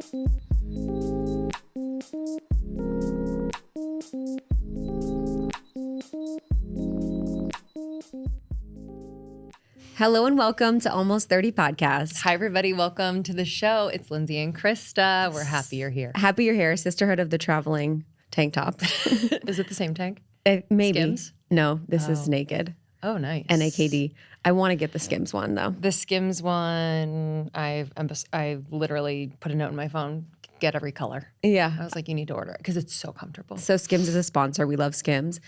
Hello and welcome to Almost 30 Podcast. Hi, everybody. Welcome to the show. It's Lindsay and Krista. We're happy you're here. Happy you're here. Sisterhood of the traveling tank top. Is it the same tank? Maybe. Skims? No, this is naked. Oh, nice. NAKD. I want to get the Skims one though. The Skims one, I've literally put a note in my phone, get every color. Yeah. I was like, you need to order it because it's so comfortable. So Skims is a sponsor. We love Skims.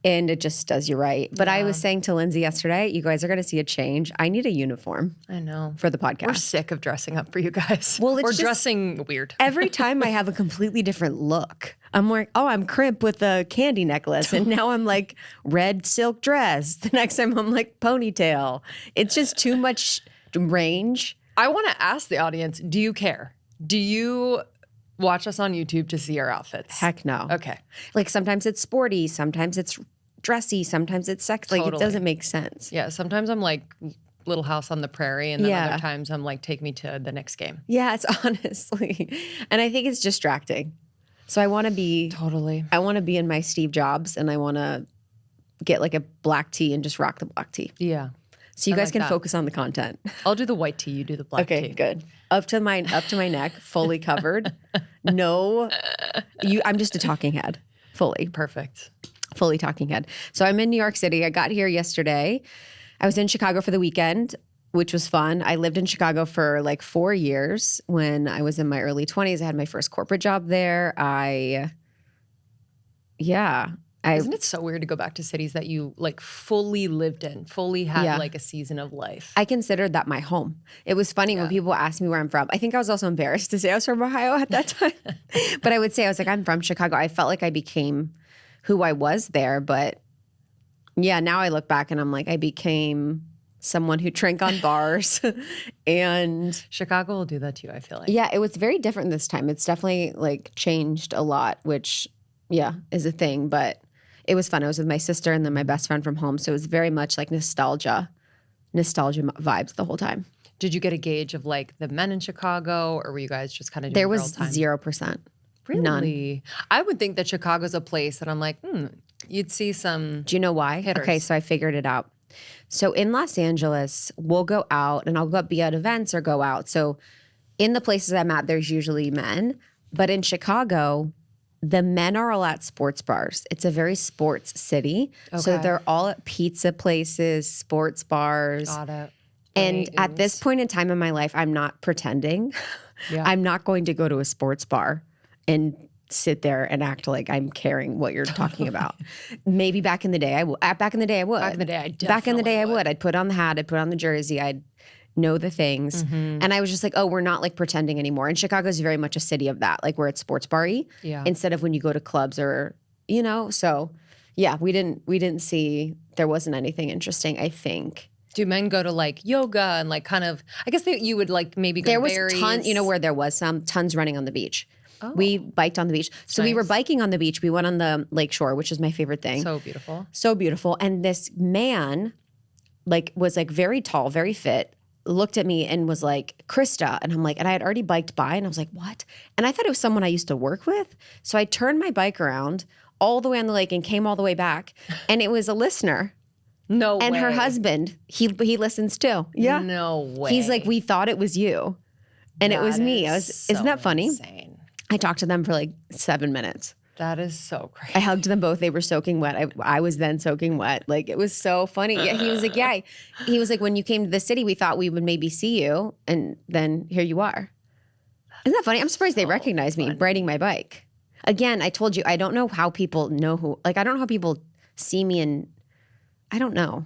And it just does you right. But I was saying to Lindsay yesterday, you guys are going to see a change. I need a uniform. I know. For the podcast. We're sick of dressing up for you guys. Well, it's or just dressing weird. Every time I have a completely different look. I'm like, oh, I'm crimp with a candy necklace. And now I'm like red silk dress. The next time I'm like ponytail. It's just too much range. I want to ask the audience, do you care? Do you watch us on YouTube to see our outfits? Heck no. Okay. Like sometimes it's sporty, sometimes it's dressy, sometimes it's sexy. Like it doesn't make sense. Yeah, sometimes I'm like Little House on the Prairie, and then Yeah. other times I'm like, take me to the next game. Yeah, it's honestly. And I think it's distracting. So I want to be I want to be in my Steve Jobs, and I want to get like a black tee and just rock the black tee. Yeah. So you I guys like can that. focus on the content. I'll do the white tee, you do the black Okay, tee. good. Up to my neck, fully covered. No, I'm just a talking head, fully talking head. So I'm in New York City. I got here yesterday. I was in Chicago for the weekend, which was fun. I lived in Chicago for like 4 years. When I was in my early 20s, I had my first corporate job there. Isn't it so weird to go back to cities that you like fully lived in, fully had like a season of life? I considered that my home. It was funny when people asked me where I'm from. I think I was also embarrassed to say I was from Ohio at that time. But I would say, I was like, I'm from Chicago. I felt like I became who I was there. But yeah, now I look back and I'm like, I became someone who drank on bars. And Chicago will do that too, I feel like. yeah, it was very different this time. It's definitely like changed a lot, which is a thing. But it was fun. I was with my sister and then my best friend from home. So it was very much like nostalgia vibes the whole time. Did you get a gauge of like the men in Chicago, or were you guys just kind of doing There girl was time? 0%. Really? None. I would think that Chicago's a place that I'm like, you'd see some. Do you know why? hitters. Okay, so I figured it out. So in Los Angeles, we'll go out and I'll be at events or go out. So in the places I'm at, there's usually men. But in Chicago, the men are all at sports bars. It's a very sports city. So Okay. they're all at pizza places, sports bars. Got it. And at this point in time in my life, I'm not pretending. Yeah. I'm not going to go to a sports bar and sit there and act like I'm caring what you're talking about. Maybe back in the day I would. Back in the day I would. Back in the day, I Back in the day I definitely would. I'd put on the hat, I'd put on the jersey, I'd know the things. And I was just like, oh, we're not like pretending anymore. And Chicago's very much a city of that, like where it's sports bar-y instead of when you go to clubs or, so yeah, we didn't see, there wasn't anything interesting, I think. Do men go to like yoga and like kind of, I guess you would like maybe go There to was Barry's. where there was tons running on the beach. We biked on the beach. So we were Nice. biking on the beach. We went on the lake shore, which is my favorite thing. So beautiful. So beautiful. And this man was very tall, very fit, looked at me and was like, Krista. And I'm like, and I had already biked by and I was like, what? And I thought it was someone I used to work with. So I turned my bike around all the way on the lake and came all the way back. And it was a listener. No way. And her husband, he listens too. Yeah. No way. He's like, we thought it was you. And it was me. Isn't that funny? Insane. I talked to them for like 7 minutes. That is so crazy. I hugged them both. They were soaking wet. I was then soaking wet. Like, it was so funny. Yeah, he was like, yeah. He was like, when you came to the city, we thought we would maybe see you. And then here you are. Isn't that funny? I'm surprised they recognized me riding my bike. Again, I told you, I don't know how people know I don't know how people see me, and I don't know.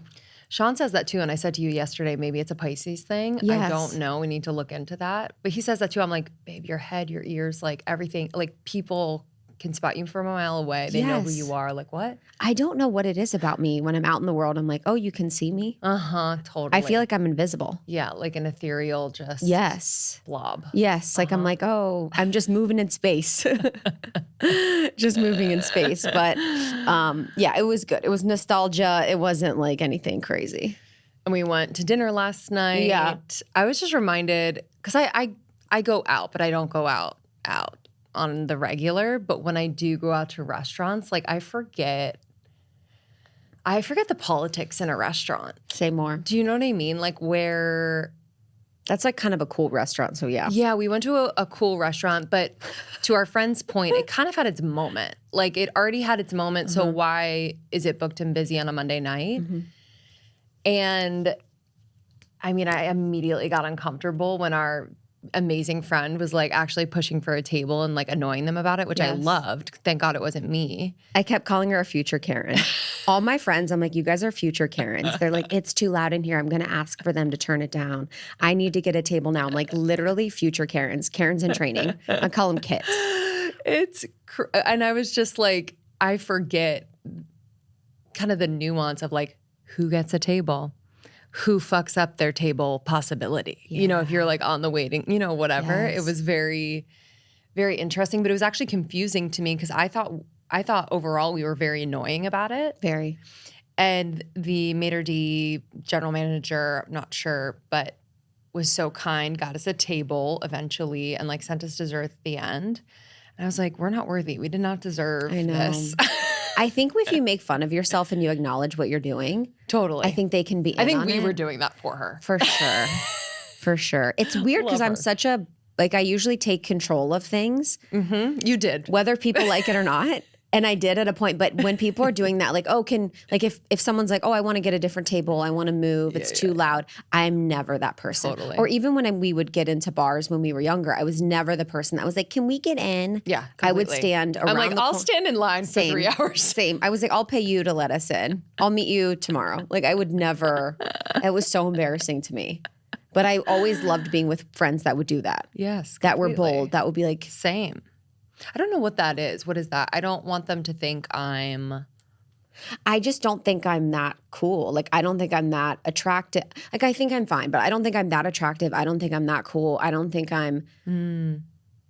Sean says that too, and I said to you yesterday, maybe it's a Pisces thing. Yes. I don't know. We need to look into that. But he says that too. I'm like, babe, your head, your ears, like everything, like people can spot you from a mile away. They know who Yes. you are. Like, what? I don't know what it is about me when I'm out in the world. I'm like, oh, you can see me? Uh-huh, totally. I feel like I'm invisible. Yeah, like an ethereal just Yes. blob. Yes. Like I'm like, oh, I'm just moving in space. Just moving in space. But yeah, it was good. It was nostalgia. It wasn't like anything crazy. And we went to dinner last night. Yeah. I was just reminded, because I I go out, but I don't go out on the regular. But when I do go out to restaurants, like I forget the politics in a restaurant. Say more. Do you know what I mean? Like where That's like kind of a cool restaurant. So yeah. Yeah, we went to a cool restaurant, but to our friend's point, it kind of had its moment. Like it already had its moment. So why is it booked and busy on a Monday night? And I mean, I immediately got uncomfortable when our amazing friend was like actually pushing for a table and like annoying them about it, which I loved. Thank God it wasn't me. I kept calling her a future Karen. All my friends, I'm like, you guys are future Karens. They're like, it's too loud in here. I'm going to ask for them to turn it down. I need to get a table now. I'm like, literally future Karens in training. I call them kits. And I was just like, I forget kind of the nuance of like, who gets a table? Who fucks up their table possibility? Yeah. You know, if you're like on the waiting, you know, whatever. Yes. It was very, very interesting, but it was actually confusing to me because I thought overall we were very annoying about it. Very. And the maitre d' general manager, I'm not sure, but was so kind, got us a table eventually and like sent us dessert at the end. And I was like, we're not worthy. We did not deserve this. I think if you make fun of yourself and you acknowledge what you're doing, totally. I think they can be in I think on we it. were doing that for her. For sure. For sure. It's weird because I'm such a, like I usually take control of things. You did. Whether people like it or not. And I did at a point, but when people are doing that, like, oh, if someone's like, oh, I want to get a different table, I want to move, it's too loud. I'm never that person. Totally. Or even when we would get into bars when we were younger, I was never the person that was like, can we get in? Yeah, completely. I would stand around. I'm like, I'll stand in line for 3 hours. Same. I was like, I'll pay you to let us in. I'll meet you tomorrow. Like I would never, it was so embarrassing to me. But I always loved being with friends that would do that. Yes, that were bold. That would be like. Same. I don't know what that is. What is that? I don't want them to think I just don't think I'm that cool. Like, I don't think I'm that attractive. Like, I think I'm fine, but I don't think I'm that attractive. I don't think I'm that cool. I don't think I'm,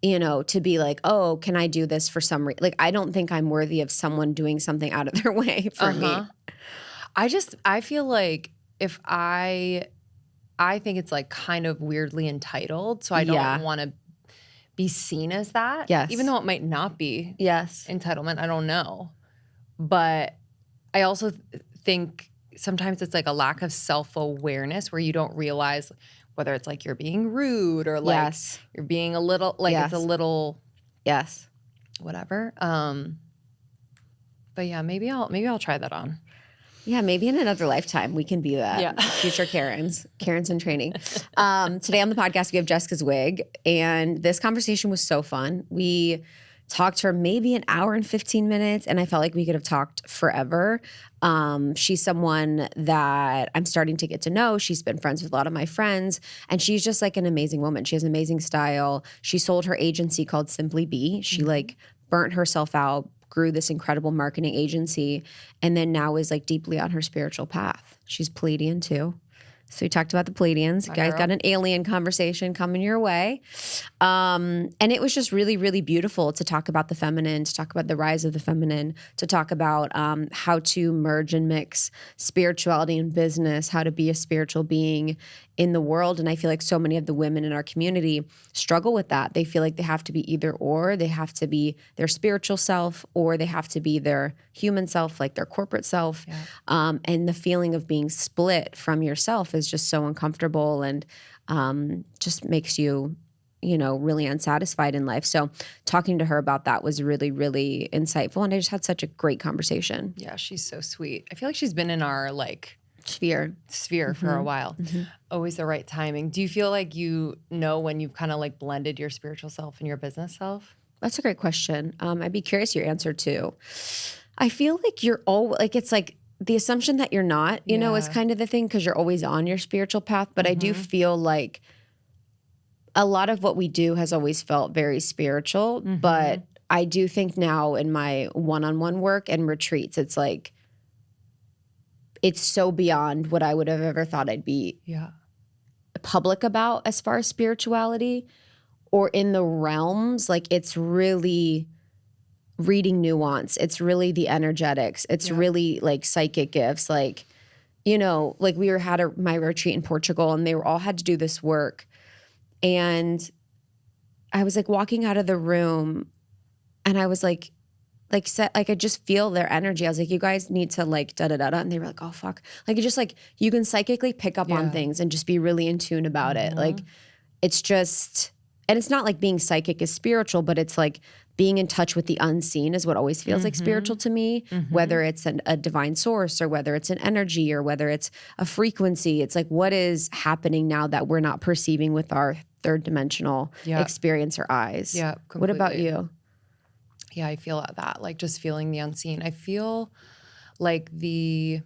you know, to be like, oh, can I do this for some reason? Like, I don't think I'm worthy of someone doing something out of their way for me. I feel like if I think it's like kind of weirdly entitled. So I don't want to be seen as that. Yes. Even though it might not be. Yes. Entitlement. I don't know. But I also think sometimes it's like a lack of self-awareness where you don't realize whether it's like you're being rude or like you're being a little, like it's a little. Yes. Whatever. But yeah, maybe I'll try that on. Yeah, maybe in another lifetime we can be that. Yeah. Future Karens in training. Today on the podcast, we have Jessica Zweig, and this conversation was so fun. We talked for maybe an hour and 15 minutes, and I felt like we could have talked forever. She's someone that I'm starting to get to know. She's been friends with a lot of my friends, and she's just like an amazing woman. She has an amazing style. She sold her agency called Simply Be. She like burnt herself out, grew this incredible marketing agency, and then now is like deeply on her spiritual path. She's Pleiadian too. So we talked about the Pleiadians. You guys got an alien conversation coming your way. And it was just really, really beautiful to talk about the feminine, to talk about the rise of the feminine, to talk about how to merge and mix spirituality and business, how to be a spiritual being in the world. And I feel like so many of the women in our community struggle with that. They feel like they have to be either or. They have to be their spiritual self, or they have to be their human self, like their corporate self. Yeah. And the feeling of being split from yourself is just so uncomfortable and just makes you, you know, really unsatisfied in life. So talking to her about that was really, really insightful. And I just had such a great conversation. Yeah, she's so sweet. I feel like she's been in our like sphere for a while. Always the right timing. Do you feel like you know when you've kind of like blended your spiritual self and your business self? That's a great question. I'd be curious your answer too. I feel like you're like it's like the assumption that you're not, you know, is kind of the thing because you're always on your spiritual path. But I do feel like a lot of what we do has always felt very spiritual. But I do think now in my one-on-one work and retreats, it's like, it's so beyond what I would have ever thought I'd be public about as far as spirituality or in the realms. Like it's really reading nuance. It's really the energetics. It's really like psychic gifts. Like, you know, like we had my retreat in Portugal and they all had to do this work. And I was like walking out of the room and I was like I just feel their energy. I was like, you guys need to like da-da-da-da. And they were like, oh, fuck. Like, it's just like, you can psychically pick up on things and just be really in tune about it. Like, it's just, and it's not like being psychic is spiritual, but it's like being in touch with the unseen is what always feels like spiritual to me, whether it's a divine source or whether it's an energy or whether it's a frequency. It's like, what is happening now that we're not perceiving with our third dimensional experience or eyes? Yeah, completely. What about you? Yeah, I feel that, like just feeling the unseen. I feel like when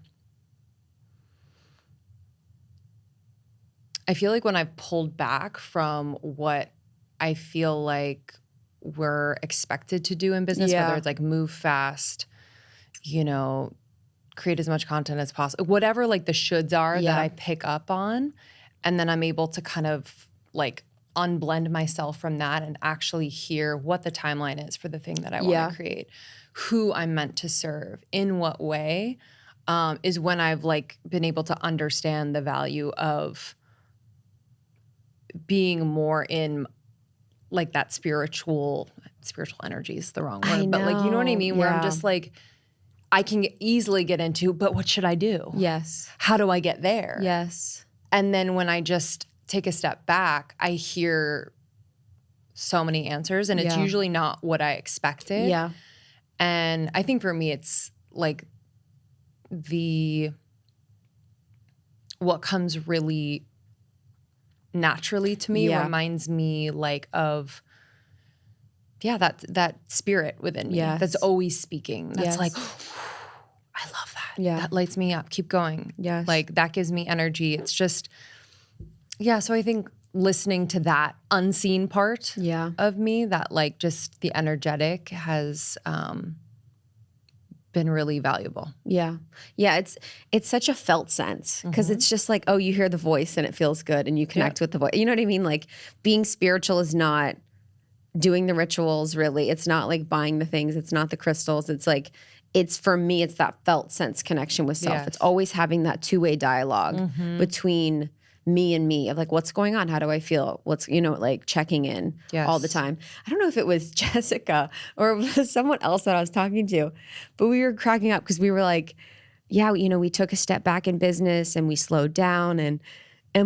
I've pulled back from what I feel like we're expected to do in business, whether it's like move fast, you know, create as much content as possible, whatever like the shoulds are that I pick up on. And then I'm able to kind of like unblend myself from that and actually hear what the timeline is for the thing that I want to create, who I'm meant to serve, in what way, is when I've like been able to understand the value of being more in like that spiritual energy is the wrong word, but like, you know what I mean? Where I'm just like, I can easily get into, but what should I do? Yes. How do I get there? Yes. And then when I just take a step back, I hear so many answers and it's usually not what I expected. Yeah. And I think for me, it's like what comes really naturally to me reminds me like of, that spirit within me that's always speaking. That's like, I love that. Yeah. That lights me up. Keep going. Yes. Like that gives me energy. It's just, so I think listening to that unseen part of me, that like just the energetic has been really valuable. Yeah. Yeah. It's such a felt sense because it's just like, oh, you hear the voice and it feels good and you connect with the voice. You know what I mean? Like being spiritual is not doing the rituals really. It's not like buying the things. It's not the crystals. It's like, for me, it's that felt sense connection with self. Yes. It's always having that two-way dialogue between me and me of like, what's going on? How do I feel? What's, like checking in all the time. I don't know if it was Jessica or it was someone else that I was talking to, but we were cracking up because we were like, we took a step back in business and we slowed down and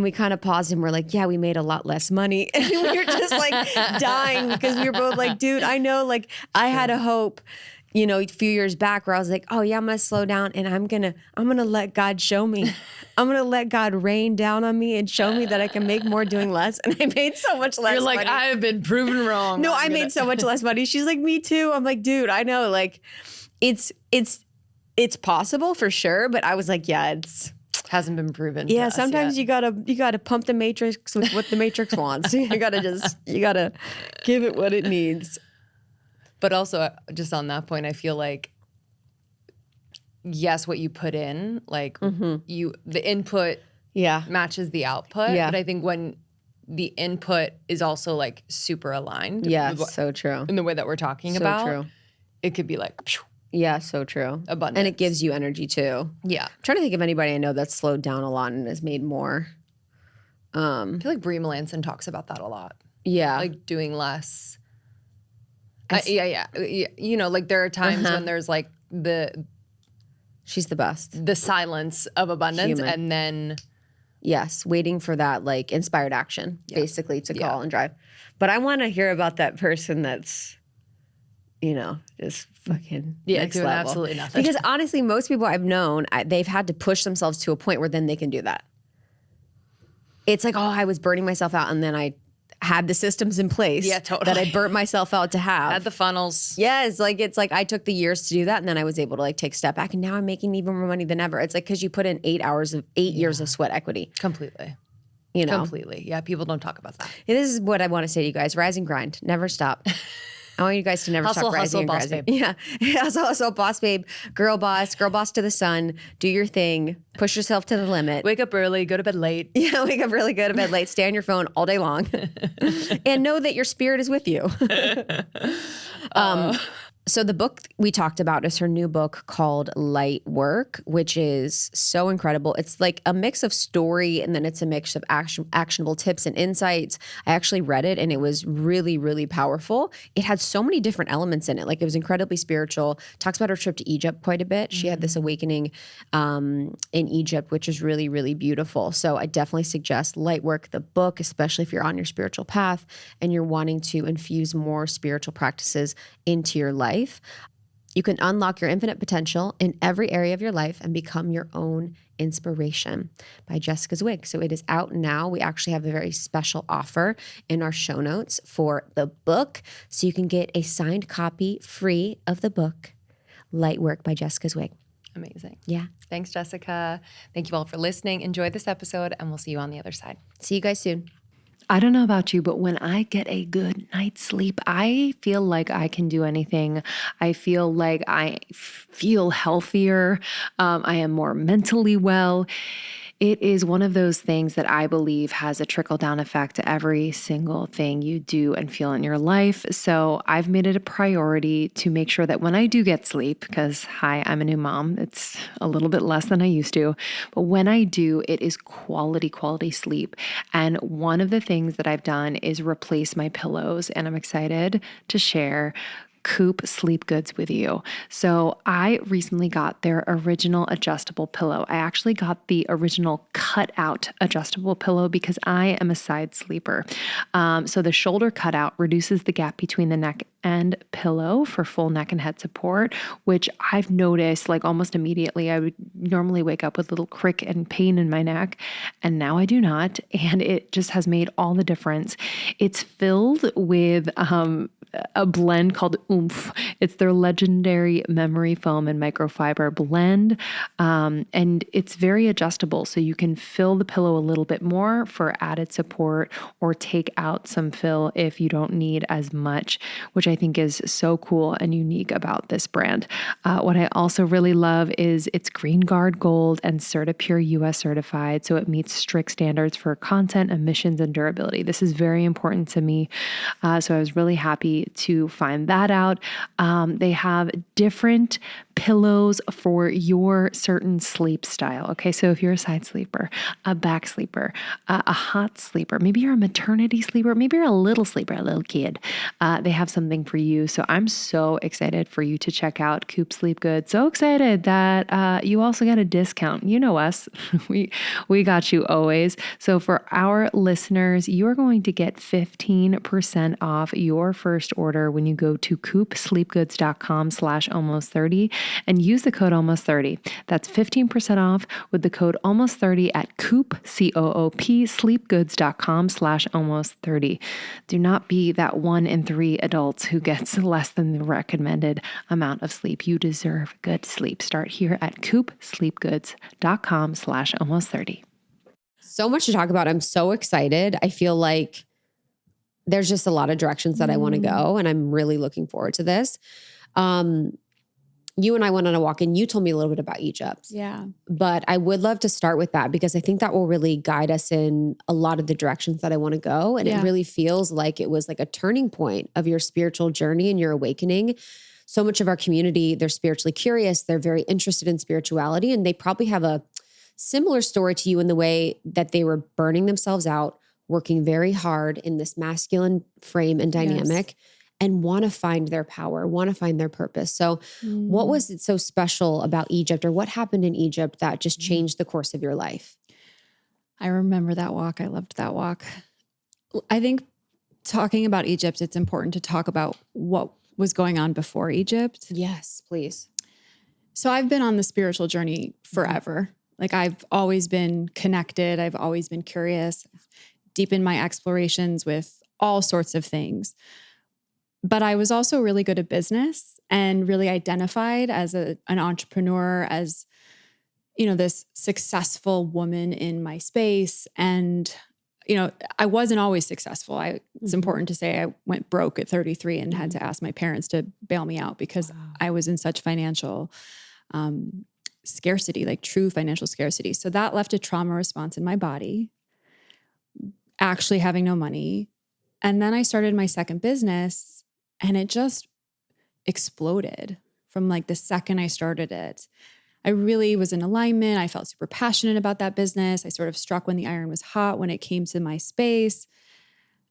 we kind of paused and we're like, we made a lot less money. And we were just like dying because we were both like, dude, I know, like I had a hope, a few years back where I was like, oh yeah, I'm going to slow down and I'm going to let God show me. I'm going to let God rain down on me and show me that I can make more doing less. And I made so much less money. You're like, I have been proven wrong. No, I made so much less money. She's like, me too. I'm like, dude, I know. Like it's possible for sure. But I was like, it's hasn't been proven. Yeah. Sometimes you gotta pump the matrix with what the matrix wants. You gotta give it what it needs. But also, just on that point, I feel like, yes, what you put in, like the input matches the output. Yeah. But I think when the input is also like super aligned. Yes, so true. In the way that we're talking about. True. It could be like, phew, yeah, so true. Abundance. And it gives you energy too. Yeah. I'm trying to think of anybody I know that's slowed down a lot and has made more. I feel like Brie Melanson talks about that a lot. Yeah. Like doing less. Yeah. Like there are times when there's like she's the best. The silence of abundance. Human. And then. Yes. Waiting for that like inspired action basically to call and drive. But I want to hear about that person that's, just fucking next doing level. Absolutely nothing. Because honestly, most people I've known, they've had to push themselves to a point where then they can do that. It's like, oh, I was burning myself out and then I had the systems in place that I burnt myself out to have. Had the funnels. Yeah, it's like I took the years to do that and then I was able to like take a step back and now I'm making even more money than ever. It's like because you put in 8 years of sweat equity. Completely. Completely. Yeah, people don't talk about that. This is what I want to say to you guys. Rise and grind. Never stop. I want you guys to never stop rising and boss grinding. Babe. Yeah. Hustle, boss babe, girl boss to the sun. Do your thing. Push yourself to the limit. Wake up early, go to bed late. Yeah, wake up early, go to bed late. Stay on your phone all day long. And know that your spirit is with you. So the book we talked about is her new book called Light Work, which is so incredible. It's like a mix of story and then it's a mix of actionable tips and insights. I actually read it and it was really, really powerful. It had so many different elements in it. Like it was incredibly spiritual. Talks about her trip to Egypt quite a bit. She had this awakening in Egypt, which is really, really beautiful. So I definitely suggest Light Work, the book, especially if you're on your spiritual path and you're wanting to infuse more spiritual practices into your life. You can unlock your infinite potential in every area of your life and become your own inspiration by Jessica Zweig. So it is out now. We actually have a very special offer in our show notes for the book. So you can get a signed copy free of the book, Light Work by Jessica Zweig. Amazing. Yeah. Thanks, Jessica. Thank you all for listening. Enjoy this episode and we'll see you on the other side. See you guys soon. I don't know about you, but when I get a good night's sleep, I feel like I can do anything. I feel like I feel healthier. I am more mentally well. It is one of those things that I believe has a trickle-down effect to every single thing you do and feel in your life. So I've made it a priority to make sure that when I do get sleep, because hi, I'm a new mom, it's a little bit less than I used to, but when I do, it is quality sleep. And one of the things that I've done is replace my pillows, and I'm excited to share Coup sleep goods with you. So I recently got their original adjustable pillow. I actually got the original cutout adjustable pillow because I am a side sleeper. So the shoulder cutout reduces the gap between the neck and pillow for full neck and head support, which I've noticed like almost immediately. I would normally wake up with a little crick and pain in my neck, and now I do not. And it just has made all the difference. It's filled with a blend called Oomph. It's their legendary memory foam and microfiber blend. And it's very adjustable. So you can fill the pillow a little bit more for added support or take out some fill if you don't need as much, which I think is so cool and unique about this brand. What I also really love is it's Green Guard Gold and CertiPure US certified. So it meets strict standards for content, emissions, and durability. This is very important to me. So I was really happy to find that out. They have different pillows for your certain sleep style. Okay, so if you're a side sleeper, a back sleeper, a hot sleeper, maybe you're a maternity sleeper, maybe you're a little sleeper, a little kid, they have something for you. So I'm so excited for you to check out Coup Sleep Good. So excited that you also get a discount. You know us, we got you always. So for our listeners, you're going to get 15% off your first order when you go to coupsleepgoods.com/almost30 and use the code almost30. That's 15% off with the code almost30 at Coup, COOP, sleepgoods.com/almost30. Do not be that 1 in 3 adults who gets less than the recommended amount of sleep. You deserve good sleep. Start here at coupsleepgoods.com/almost30. So much to talk about. I'm so excited. I feel like there's just a lot of directions that I want to go, and I'm really looking forward to this. You and I went on a walk and you told me a little bit about Egypt. Yeah. But I would love to start with that because I think that will really guide us in a lot of the directions that I want to go. And it really feels like it was like a turning point of your spiritual journey and your awakening. So much of our community, they're spiritually curious. They're very interested in spirituality, and they probably have a similar story to you in the way that they were burning themselves out, working very hard in this masculine frame and dynamic, and want to find their power, want to find their purpose. So what was it so special about Egypt, or what happened in Egypt that just changed the course of your life? I remember that walk. I loved that walk. I think talking about Egypt, it's important to talk about what was going on before Egypt. Yes, please. So I've been on the spiritual journey forever. Like I've always been connected. I've always been curious, deepened my explorations with all sorts of things. But I was also really good at business and really identified as an entrepreneur, as, you know, this successful woman in my space. And, you know, I wasn't always successful. It's important to say I went broke at 33 and had to ask my parents to bail me out because I was in such financial scarcity, like true financial scarcity. So that left a trauma response in my body, actually having no money. And then I started my second business, and it just exploded from like the second I started it. I really was in alignment. I felt super passionate about that business. I sort of struck when the iron was hot when it came to my space.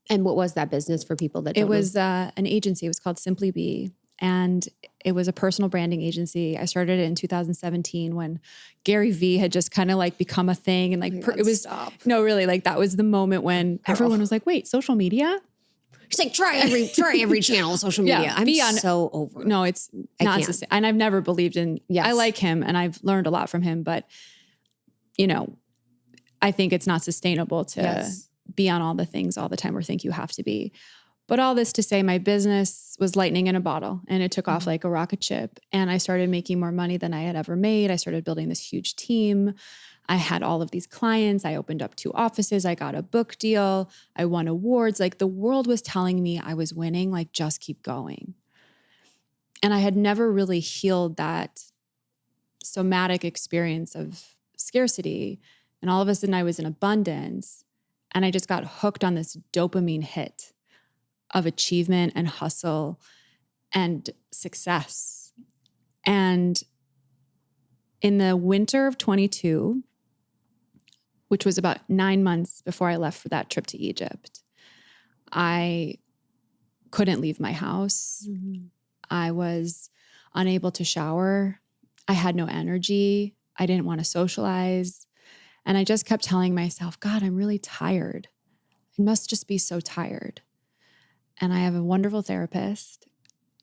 And what was that business for people that It don't know? was an agency. It was called Simply Be. And it was a personal branding agency. I started it in 2017 when Gary Vee had just kind of like become a thing. And like, it was, no, really, like that was the moment when everyone was like, wait, social media? She's like, try every channel on social media. Yeah, I'm so over it. No, it's not sustainable. And I've never believed in, I like him and I've learned a lot from him, but you know, I think it's not sustainable to be on all the things all the time or think you have to be. But all this to say, my business was lightning in a bottle and it took off like a rocket ship. And I started making more money than I had ever made. I started building this huge team. I had all of these clients. I opened up 2 offices. I got a book deal. I won awards. Like the world was telling me I was winning, like just keep going. And I had never really healed that somatic experience of scarcity. And all of a sudden I was in abundance. And I just got hooked on this dopamine hit of achievement and hustle and success. And in the winter of 22, which was about 9 months before I left for that trip to Egypt, I couldn't leave my house. Mm-hmm. I was unable to shower. I had no energy. I didn't want to socialize. And I just kept telling myself, God, I'm really tired. I must just be so tired. And I have a wonderful therapist.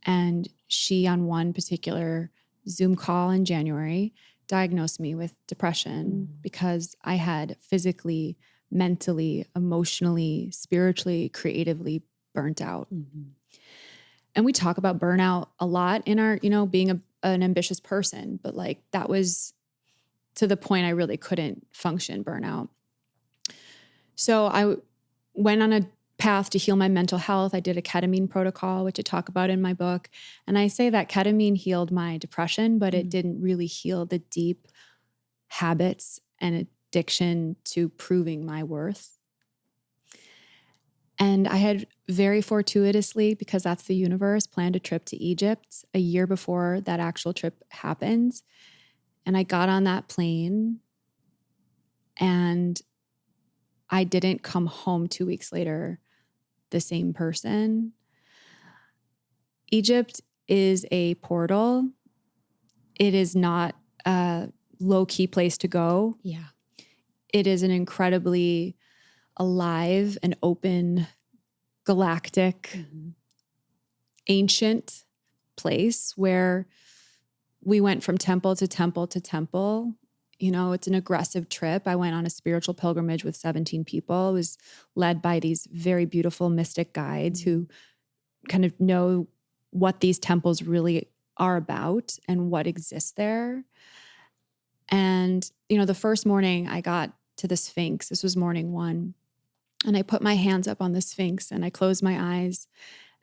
And she, on one particular Zoom call in January, diagnosed me with depression because I had physically, mentally, emotionally, spiritually, creatively burnt out. Mm-hmm. And we talk about burnout a lot in our, being an ambitious person, but like that was to the point I really couldn't function burnout. So I went on a path to heal my mental health. I did a ketamine protocol, which I talk about in my book. And I say that ketamine healed my depression, but it didn't really heal the deep habits and addiction to proving my worth. And I had very fortuitously, because that's the universe, planned a trip to Egypt a year before that actual trip happened. And I got on that plane and I didn't come home 2 weeks later the same person. Egypt is a portal. It is not a low-key place to go. Yeah. It is an incredibly alive and open, galactic, ancient place where we went from temple to temple to temple. It's an aggressive trip. I went on a spiritual pilgrimage with 17 people. It was led by these very beautiful mystic guides who kind of know what these temples really are about and what exists there. And, the first morning I got to the Sphinx, this was morning 1, and I put my hands up on the Sphinx and I closed my eyes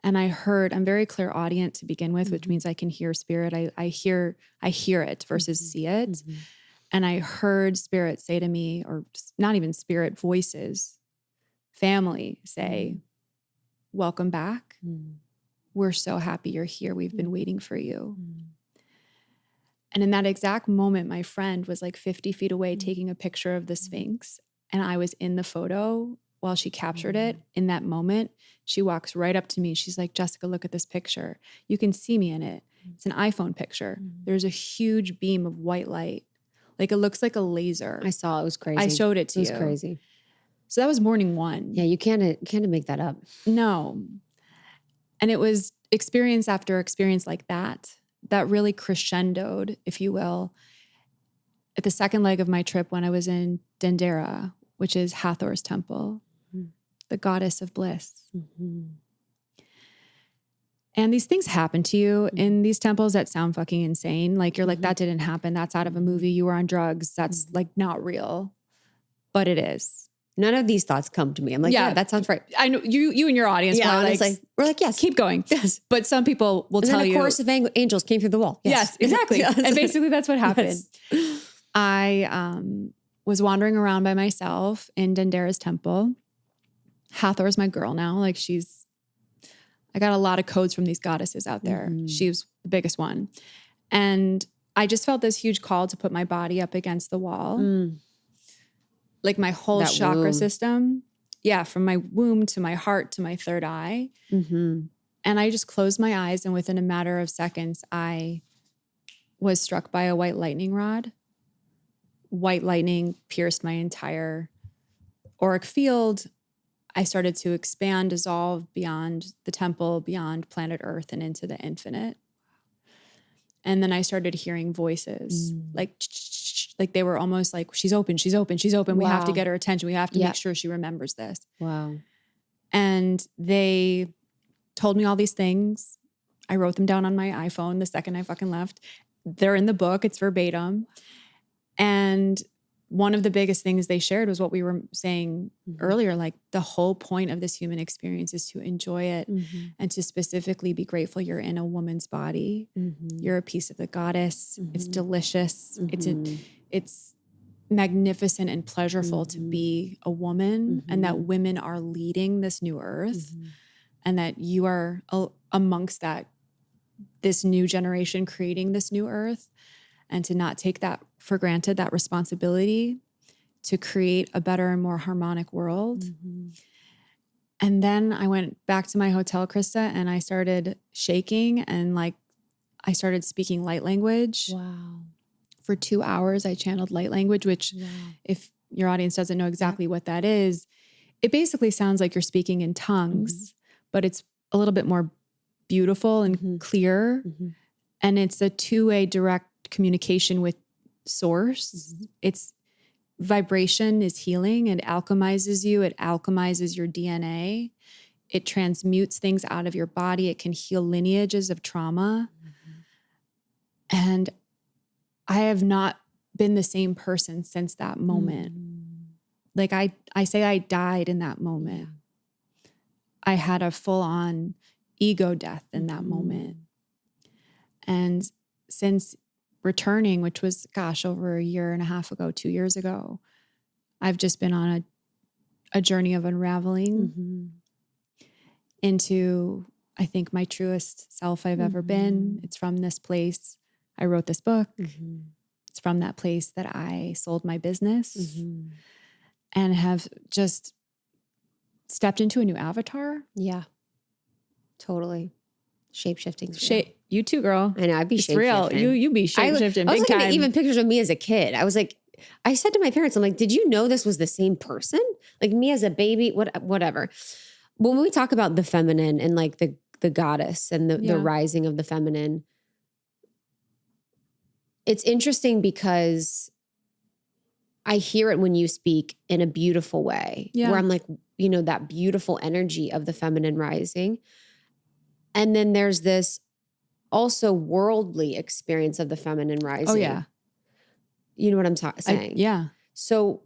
and I heard, I'm very clairaudient to begin with, which means I can hear spirit. I hear it versus see it. Mm-hmm. And I heard spirit say to me, or not even spirit, voices, family say, welcome back. We're so happy you're here. We've been waiting for you. And in that exact moment, my friend was like 50 feet away taking a picture of the Sphinx. And I was in the photo while she captured it. In that moment, she walks right up to me. She's like, Jessica, look at this picture. You can see me in it. It's an iPhone picture. There's a huge beam of white light. Like it looks like a laser. I saw it. It was crazy. I showed it to you. It was crazy. So that was morning 1. Yeah, you can't make that up. No. And it was experience after experience like that really crescendoed, if you will, at the second leg of my trip when I was in Dendera, which is Hathor's temple, the goddess of bliss. Mm-hmm. And these things happen to you in these temples that sound fucking insane. Like you're like, that didn't happen. That's out of a movie. You were on drugs. That's like not real, but it is. None of these thoughts come to me. I'm like, yeah, that sounds right. I know you and your audience. Yeah, we're like, yes, keep going. Yes. But some people will tell you. And then a chorus of angels came through the wall. Yes, exactly. Yes. And basically that's what happened. Yes. I was wandering around by myself in Dendera's temple. Hathor's my girl now. Like I got a lot of codes from these goddesses out there. She was the biggest one. And I just felt this huge call to put my body up against the wall. Like my whole chakra system. Yeah, from my womb to my heart to my third eye. And I just closed my eyes, and within a matter of seconds, I was struck by a white lightning rod. White lightning pierced my entire auric field. I started to expand, dissolve beyond the temple, beyond planet Earth, and into the infinite. And then I started hearing voices, like they were almost like, she's open, she's open, she's open. We have to get her attention. We have to make sure she remembers this. Wow. And they told me all these things. I wrote them down on my iPhone the second I fucking left. They're in the book. It's verbatim. And one of the biggest things they shared was what we were saying earlier, like the whole point of this human experience is to enjoy it and to specifically be grateful you're in a woman's body. You're a piece of the goddess. It's delicious. It's magnificent and pleasurable to be a woman, and that women are leading this new earth, and that you are amongst this new generation creating this new earth. And to not take that for granted, that responsibility to create a better and more harmonic world. And then I went back to my hotel, Krista, and I started shaking, and like I started speaking light language. Wow. For 2 hours, I channeled light language, which if your audience doesn't know exactly what that is, it basically sounds like you're speaking in tongues, but it's a little bit more beautiful and clear. And it's a two-way direct communication with source. It's vibration is healing. It alchemizes you. It alchemizes your DNA. It transmutes things out of your body. It can heal lineages of trauma. And I have not been the same person since that moment. Like I say I died in that moment. I had a full-on ego death in that moment. And since returning, which was, over a year and a half ago, 2 years ago, I've just been on a journey of unraveling into, I think, my truest self I've ever been. It's from this place I wrote this book. It's from that place that I sold my business and have just stepped into a new avatar. Yeah, totally. Shape-shifting. You too, girl. I know, I'd be it's real. You be shape-shifting I was big looking time. at even pictures of me as a kid. I was like, I said to my parents, I'm like, did you know this was the same person? Like me as a baby, whatever. When we talk about the feminine and like the goddess and the rising of the feminine, it's interesting because I hear it when you speak in a beautiful way, where I'm like, that beautiful energy of the feminine rising. And then there's this also worldly experience of the feminine rising. Oh, yeah. You know what I'm saying? Yeah. So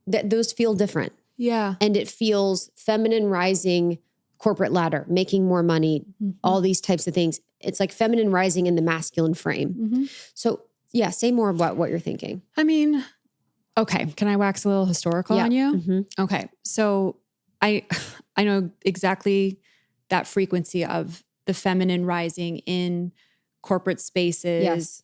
those feel different. Yeah. And it feels feminine rising, corporate ladder, making more money, all these types of things. It's like feminine rising in the masculine frame. So yeah, say more about what you're thinking. I mean, okay. Can I wax a little historical on you? Okay. So I know exactly that frequency of the feminine rising in corporate spaces. Yes.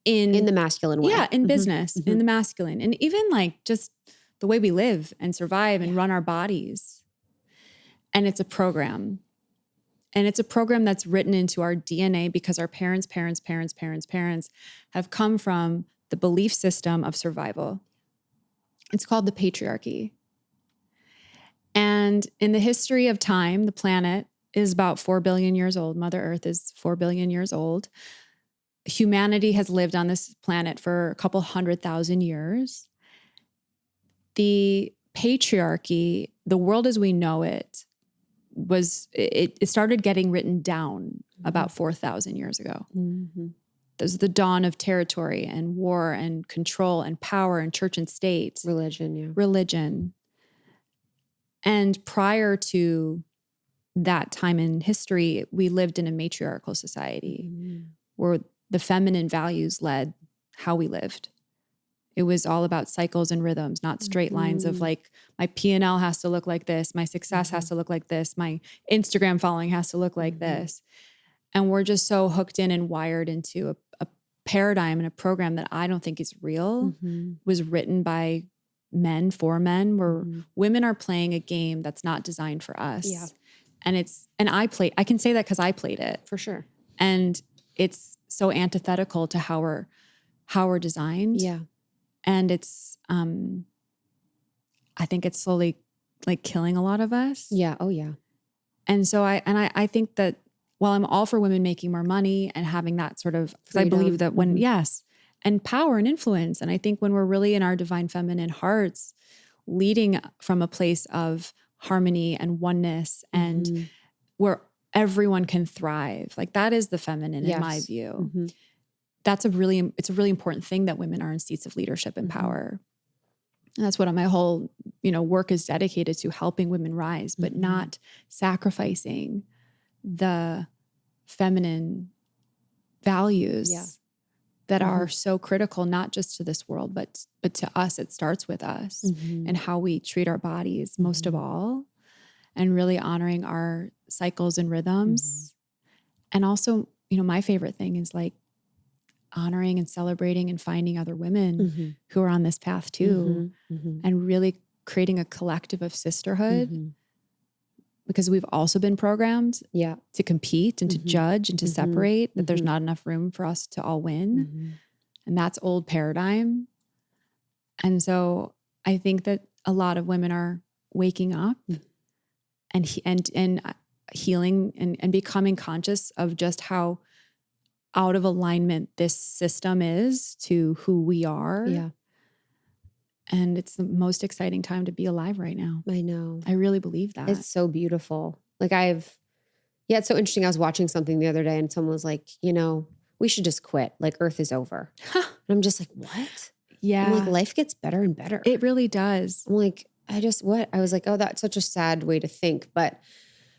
In the masculine way. Yeah, in business, in the masculine. And even like just the way we live and survive and run our bodies. And it's a program. And it's a program that's written into our DNA because our parents have come from the belief system of survival. It's called the patriarchy. And in the history of time, the planet is about 4 billion years old. Mother Earth is 4 billion years old. Humanity has lived on this planet for a couple 100,000 years. The patriarchy, the world as we know it, it started getting written down about 4,000 years ago. There's the dawn of territory and war and control and power and church and state. Religion. And prior to that time in history, we lived in a matriarchal society where the feminine values led how we lived. It was all about cycles and rhythms, not straight lines of like, my P&L has to look like this. My success has to look like this. My Instagram following has to look like this. And we're just so hooked in and wired into a paradigm and a program that I don't think is real, was written by men for men, where women are playing a game that's not designed for us. Yeah. And I can say that because I played it. For sure. And it's so antithetical to how we're designed. Yeah. And it's, I think it's slowly like killing a lot of us. Yeah. Oh yeah. And so I think that while I'm all for women making more money and having that sort of, because I believe that when, yes, and power and influence. And I think when we're really in our divine feminine hearts, leading from a place of harmony and oneness and where everyone can thrive, like that is the feminine in my view. It's a really important thing that women are in seats of leadership and power. And that's what my whole, work is dedicated to, helping women rise, but not sacrificing the feminine values that are so critical, not just to this world, but to us. It starts with us and how we treat our bodies most of all, and really honoring our cycles and rhythms. And also, my favorite thing is like honoring and celebrating and finding other women who are on this path too, and really creating a collective of sisterhood, because we've also been programmed to compete and to judge and to separate, that there's not enough room for us to all win. And that's old paradigm. And so I think that a lot of women are waking up and healing and becoming conscious of just how out of alignment this system is to who we are. Yeah. And it's the most exciting time to be alive right now. I know. I really believe that. It's so beautiful. Like it's so interesting. I was watching something the other day and someone was like, we should just quit. Like Earth is over. And I'm just like, what? Yeah. I'm like, life gets better and better. It really does. I'm like, I was like, oh, that's such a sad way to think. But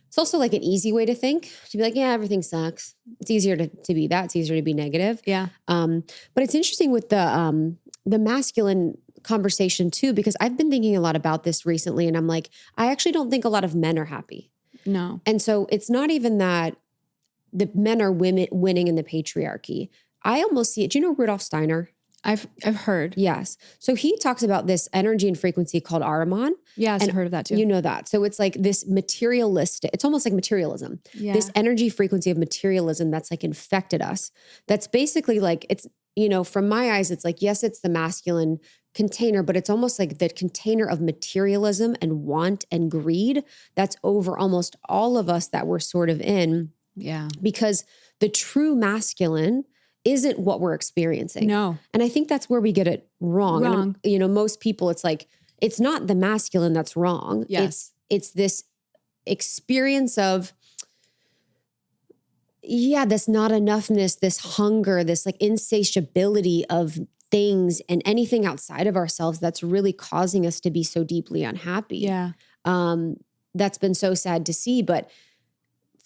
it's also like an easy way to think, to be like, yeah, everything sucks. It's easier to be that. It's easier to be negative. Yeah. But it's interesting with the masculine conversation too, because I've been thinking a lot about this recently, and I'm like, I actually don't think a lot of men are happy. No. And so it's not even that the men are winning in the patriarchy. I almost see it. Do you know Rudolf Steiner? I've heard. Yes. So he talks about this energy and frequency called Ahriman. Yes, I've heard of that too. You know that. So it's like this materialistic, it's almost like materialism. Yeah. This energy frequency of materialism that's like infected us. That's basically like, it's, from my eyes, it's like, yes, it's the masculine container, but it's almost like the container of materialism and want and greed that's over almost all of us that we're sort of in. Yeah. Because the true masculine isn't what we're experiencing. No. And I think that's where we get it wrong. And, most people, it's like, it's not the masculine that's wrong. Yes. It's this experience of, this not enoughness, this hunger, this like insatiability of things and anything outside of ourselves that's really causing us to be so deeply unhappy. Yeah. That's been so sad to see. But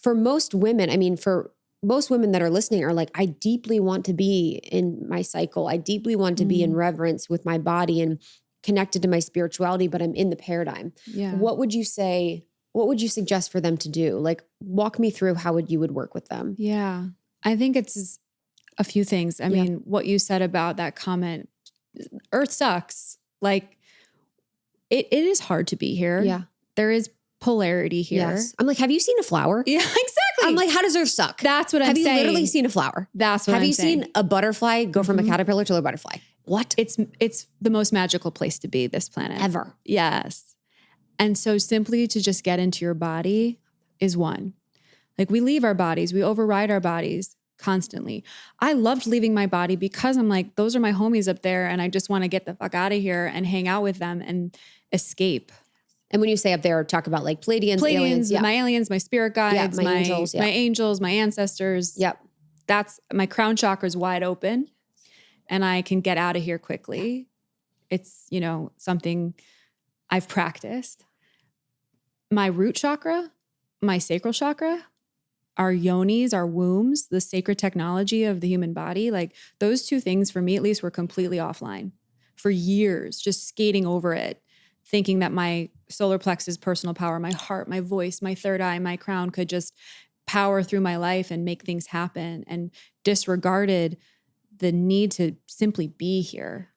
for most women, for most women that are listening are like, I deeply want to be in my cycle. I deeply want to be in reverence with my body and connected to my spirituality, but I'm in the paradigm. Yeah. What would you say, what would you suggest for them to do? Like, walk me through how you would work with them. Yeah. I think it's a few things. I mean, what you said about that comment, Earth sucks. Like it is hard to be here. Yeah. There is polarity here. Yes. I'm like, have you seen a flower? Yeah, exactly. I'm like, how does Earth suck? That's what I'm saying. Have you literally seen a flower? That's what I'm saying. Have you saying. seen a butterfly go from a caterpillar to a butterfly? What? It's the most magical place to be, this planet. Ever. Yes. And so simply to just get into your body is one. Like we leave our bodies, we override our bodies constantly. I loved leaving my body because I'm like, those are my homies up there and I just want to get the fuck out of here and hang out with them and escape. And when you say up there, talk about like Pleiadians, aliens. My aliens, my spirit guides, my angels, my angels, my ancestors. Yep. That's my crown chakra is wide open and I can get out of here quickly. It's, something I've practiced. My root chakra, my sacral chakra, our yonis, our wombs, the sacred technology of the human body, like those two things for me at least were completely offline for years, just skating over it, thinking that my solar plexus, personal power, my heart, my voice, my third eye, my crown could just power through my life and make things happen, and disregarded the need to simply be here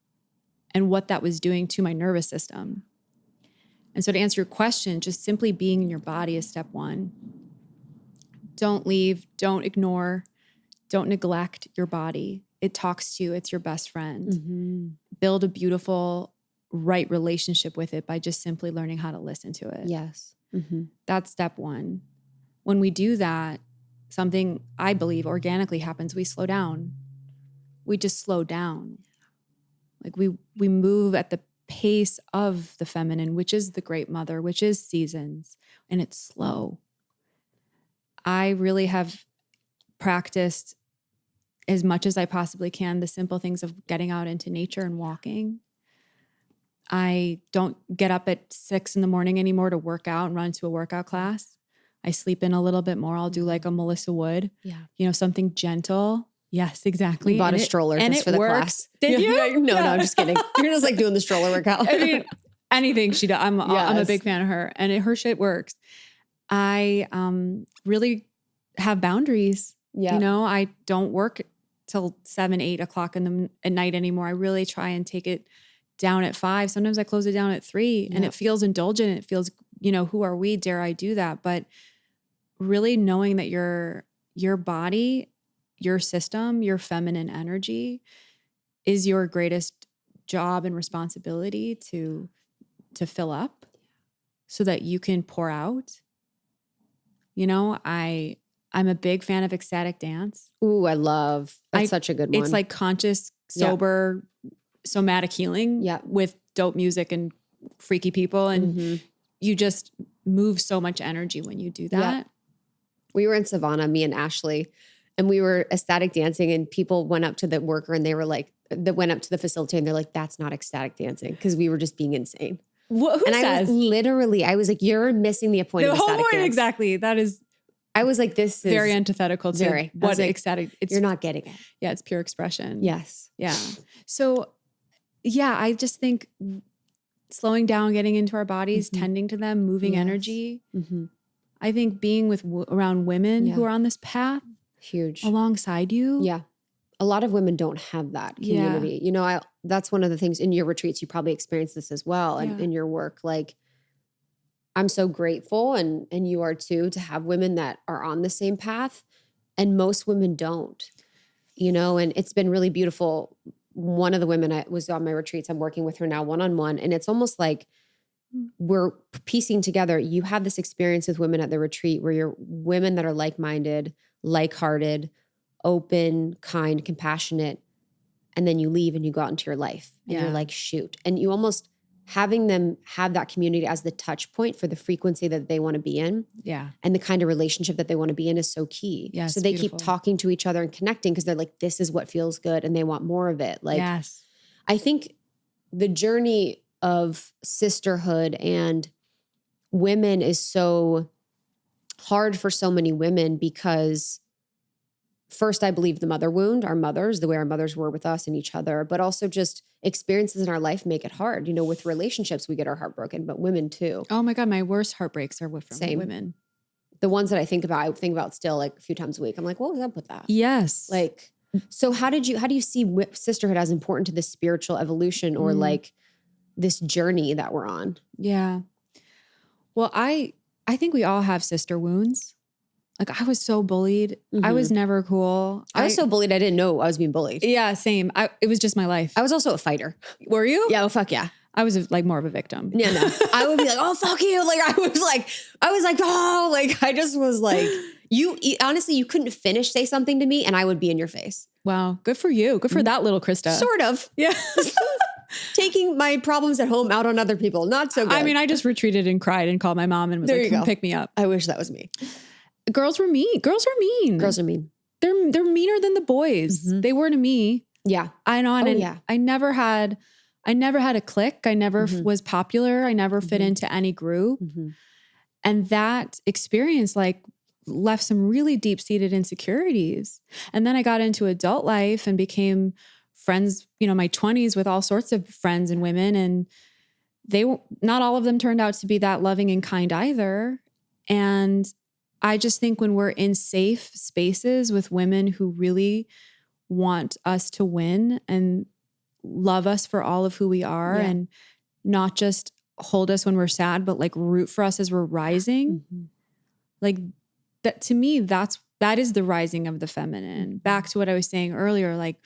and what that was doing to my nervous system. And so to answer your question, just simply being in your body is step one. Don't leave, don't ignore, don't neglect your body. It talks to you. It's your best friend. Mm-hmm. Build a beautiful, right relationship with it by just simply learning how to listen to it. Yes. Mm-hmm. That's step one. When we do that, something I believe organically happens. We slow down. We just slow down. Like we move at the pace of the feminine, which is the great mother, which is seasons, and it's slow. I really have practiced as much as I possibly can the simple things of getting out into nature and walking. I don't get up at 6 a.m. anymore to work out and run to a workout class. I sleep in a little bit more. I'll do like a Melissa Wood, something gentle. Yes, exactly. You bought a stroller just for the class. Did you? No, I'm just kidding. You're just like doing the stroller workout. I mean, anything she does. I'm a big fan of her, and her shit works. I really have boundaries. Yeah. I don't work till 7, 8 o'clock at night anymore. I really try and take it down at 5. Sometimes I close it down at 3, and it feels indulgent. It feels, who are we? Dare I do that? But really knowing that your body, your system, your feminine energy is your greatest job and responsibility to fill up so that you can pour out. I'm a big fan of ecstatic dance. Ooh, that's such a good one. It's like conscious, sober, somatic healing with dope music and freaky people. And you just move so much energy when you do that. Yeah. We were in Savannah, me and Ashley, and we were ecstatic dancing, and people went up to the worker and they were like, went up to the facilitator and they're like, that's not ecstatic dancing, because we were just being insane. Who and says? I was like, you're missing the point of ecstatic dance. Exactly. That is. I was like, this is very antithetical to what ecstatic. You're not getting it. Yeah, it's pure expression. Yes. Yeah. So, I just think slowing down, getting into our bodies, tending to them, moving energy. Mm-hmm. I think being around women who are on this path, huge, alongside you. Yeah. A lot of women don't have that community. That's one of the things in your retreats, you probably experience this as well. And in your work, like, I'm so grateful, and you are too, to have women that are on the same path, and most women don't, and it's been really beautiful. One of the women I was on my retreats, I'm working with her now one-on-one, and it's almost like we're piecing together. You have this experience with women at the retreat where you're women that are like-minded, like-hearted, open, kind, compassionate, and then you leave and you go out into your life and you're like, shoot. And you almost having them have that community as the touch point for the frequency that they want to be in. Yeah. And the kind of relationship that they want to be in is so key. Yes, so they keep talking to each other and connecting because they're like, this is what feels good, and they want more of it. Like, I think the journey of sisterhood and women is so hard for so many women because first, I believe the mother wound, our mothers, the way our mothers were with us and each other, but also just experiences in our life make it hard. With relationships, we get our heart broken, but women too. Oh my God, my worst heartbreaks are from women. The ones that I think about still like a few times a week. I'm like, what was up with that? Yes. Like, so how do you see sisterhood as important to this spiritual evolution or like this journey that we're on? Yeah. Well, I think we all have sister wounds. Like, I was so bullied. I was never cool. I was so bullied, I didn't know I was being bullied. Yeah, same. It was just my life. I was also a fighter. Were you? Yeah, oh fuck yeah. I was more of a victim. Yeah, no. I would be like, oh, fuck you. Like, I was like, oh, like, I just was like, honestly, you couldn't say something to me and I would be in your face. Wow. Good for you. Good for that little Krista. Sort of. Yeah. Taking my problems at home out on other people. Not so good. I mean, I just retreated and cried and called my mom and was like, come pick me up. I wish that was me. Girls were mean. Girls are mean. Girls are mean. They're meaner than the boys. They were to me. Yeah. I know. And I never had a clique. I never was popular. I never fit into any group. And that experience left some really deep-seated insecurities. And then I got into adult life and became friends, my 20s with all sorts of friends and women, and not all of them turned out to be that loving and kind either. And I just think when we're in safe spaces with women who really want us to win and love us for all of who we are, and not just hold us when we're sad, but like root for us as we're rising. Like that, to me, that is the rising of the feminine. Back to what I was saying earlier, like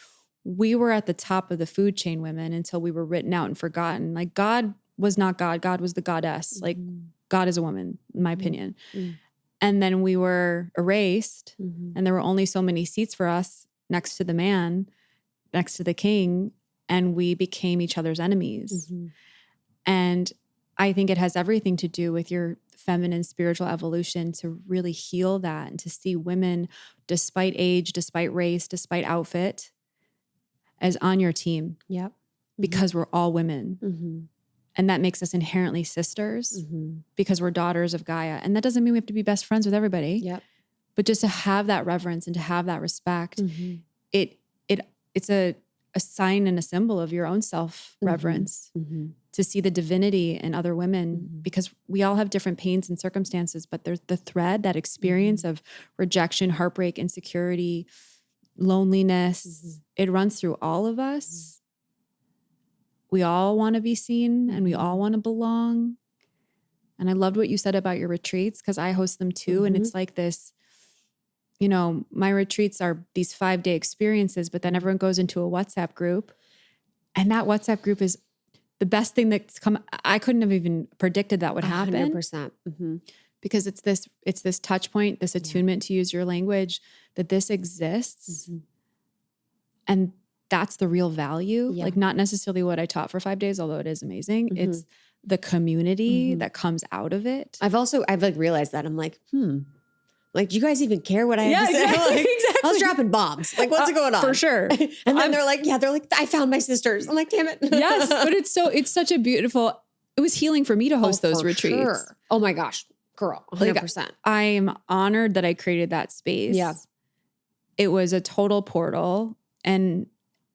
we were at the top of the food chain, women, until we were written out and forgotten. Like God was not God. God was the goddess. Like God is a woman, in my opinion. And then we were erased, and there were only so many seats for us next to the man, next to the king, and we became each other's enemies. And I think it has everything to do with your feminine spiritual evolution to really heal that, and to see women, despite age, despite race, despite outfit, as on your team. Yep. Because we're all women. And that makes us inherently sisters, because we're daughters of Gaia. And that doesn't mean we have to be best friends with everybody. Yep. But just to have that reverence and to have that respect, it's a sign and a symbol of your own self-reverence, to see the divinity in other women, because we all have different pains and circumstances, but there's the thread, that experience of rejection, heartbreak, insecurity, loneliness, it runs through all of us. We all want to be seen, and we all want to belong. And I loved what you said about your retreats, because I host them too. And it's like this, my retreats are these 5-day experiences, but then everyone goes into a WhatsApp group, and that WhatsApp group is the best thing that's come. I couldn't have even predicted that would happen. 100%. Because it's this touch point, this attunement, to use your language, that this exists. And that's the real value. Like not necessarily what I taught for 5 days, although it is amazing. It's the community that comes out of it. I've like realized that. I'm like, like, do you guys even care what I have to say? Exactly, Like, exactly. I was dropping bombs. Like, what's going on? For sure. And then they're like, I found my sisters. I'm like, damn it. Yes, but it's such a beautiful, it was healing for me to host those retreats. Sure. Oh my gosh, girl, 100%. I am honored that I created that space. Yeah. It was a total portal, and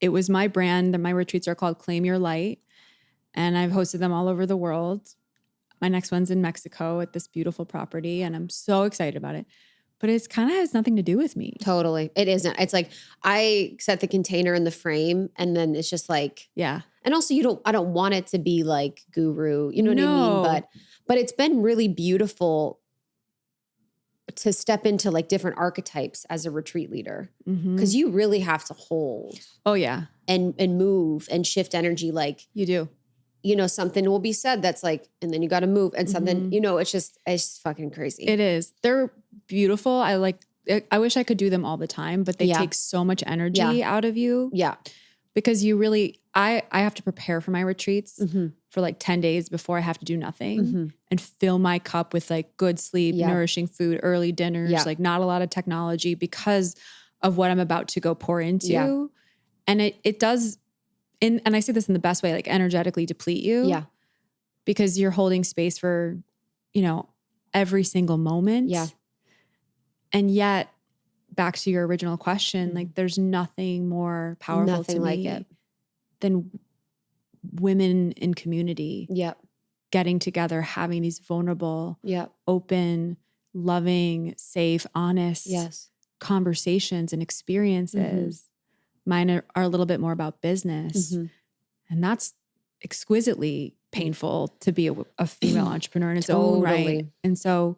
it was my brand, and my retreats are called Claim Your Light, and I've hosted them all over the world. My next one's in Mexico at this beautiful property, and I'm so excited about it. But it's kind of has nothing to do with me. Totally. It isn't. It's like I set the container in the frame, and then it's just like, yeah. And also I don't want it to be like guru, you know what I mean? But it's been really beautiful to step into like different archetypes as a retreat leader, because you really have to hold. Oh yeah. And move and shift energy. Like you do. Something will be said that's like, and then you got to move, and something, it's just fucking crazy. It is. They're beautiful. I wish I could do them all the time, but they take so much energy out of you. Yeah. Because you really, I have to prepare for my retreats for like 10 days before I have to do nothing, and fill my cup with like good sleep, nourishing food, early dinners, like not a lot of technology, because of what I'm about to go pour into. Yeah. And it does, and I say this in the best way, like energetically deplete you. Yeah. Because you're holding space for, every single moment. Yeah. And yet, back to your original question, like there's nothing more powerful to me than women in community getting together, having these vulnerable, open, loving, safe, honest conversations and experiences. Mine are a little bit more about business. And that's exquisitely painful to be a female entrepreneur in its own right. And so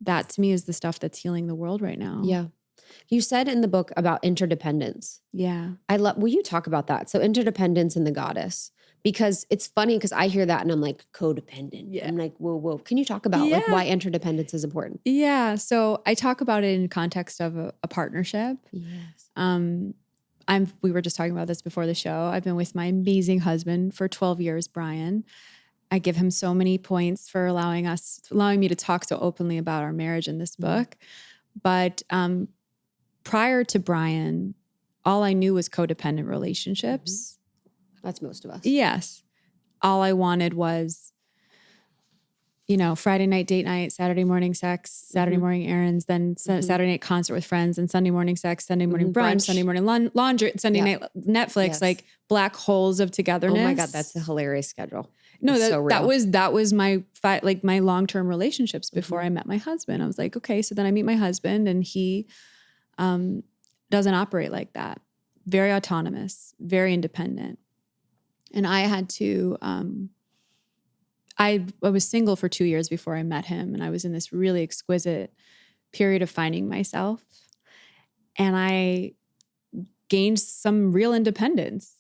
that to me is the stuff that's healing the world right now. Yeah. You said in the book about interdependence. Yeah. Will you talk about that? So interdependence and the goddess, because it's funny because I hear that and I'm like codependent. Yeah. I'm like, whoa. Can you talk about like why interdependence is important? Yeah. So I talk about it in context of a partnership. Yes. We were just talking about this before the show. I've been with my amazing husband for 12 years, Brian. I give him so many points for allowing me to talk so openly about our marriage in this book. But prior to Brian, all I knew was codependent relationships. That's most of us. Yes. All I wanted was Friday night date night, Saturday morning sex, Saturday morning errands, then Saturday night concert with friends, and Sunday morning sex, Sunday morning brunch, Sunday morning laundry, Sunday night Netflix, like black holes of togetherness. Oh my God, that's a hilarious schedule. No, that was my my long-term relationships before I met my husband. I was like, okay, so then I meet my husband, and he doesn't operate like that. Very autonomous, very independent. And I had to I was single for 2 years before I met him, and I was in this really exquisite period of finding myself. And I gained some real independence.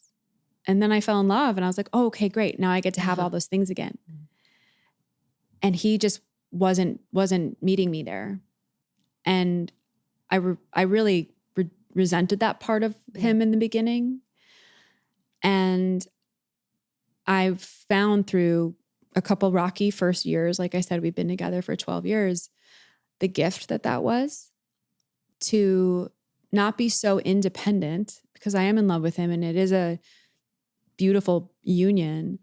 And then I fell in love, and I was like, oh, okay, great. Now I get to have all those things again. And he just wasn't meeting me there. And I really resented that part of him in the beginning. And I've found through a couple rocky first years, like I said, we've been together for 12 years, the gift that was to not be so independent, because I am in love with him and it is a beautiful union,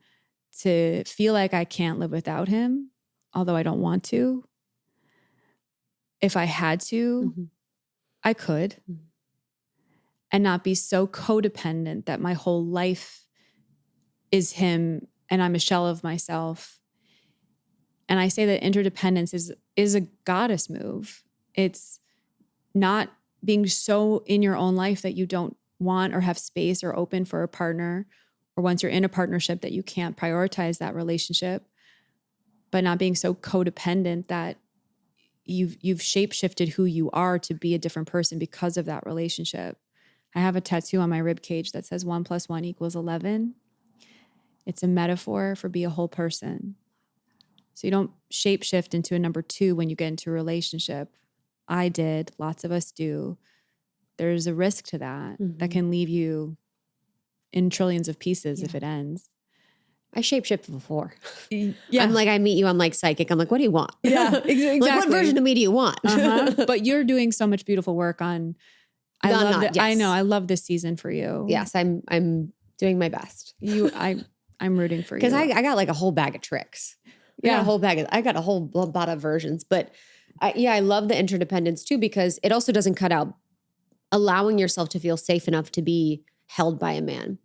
to feel like I can't live without him, although I don't want to. If I had to, I could. And not be so codependent that my whole life is him and I'm a shell of myself. And I say that interdependence is a goddess move. It's not being so in your own life that you don't want or have space or open for a partner, or once you're in a partnership that you can't prioritize that relationship, but not being so codependent that you've shape-shifted who you are to be a different person because of that relationship. I have a tattoo on my rib cage that says 1 + 1 = 11. It's a metaphor for be a whole person. So you don't shape-shift into a number 2 when you get into a relationship. I did. Lots of us do. There's a risk to that that can leave you in trillions of pieces if it ends. I shapeshifted before. Yeah. I'm like, I meet you, I'm like psychic. I'm like, what do you want? Yeah, exactly. Like, what version of me do you want? But you're doing so much beautiful work on, I know, I love this season for you. Yes, I'm doing my best. I'm rooting for you. Because I got like a whole bag of tricks. I got a whole lot of versions. But I love the interdependence too, because it also doesn't cut out allowing yourself to feel safe enough to be held by a man.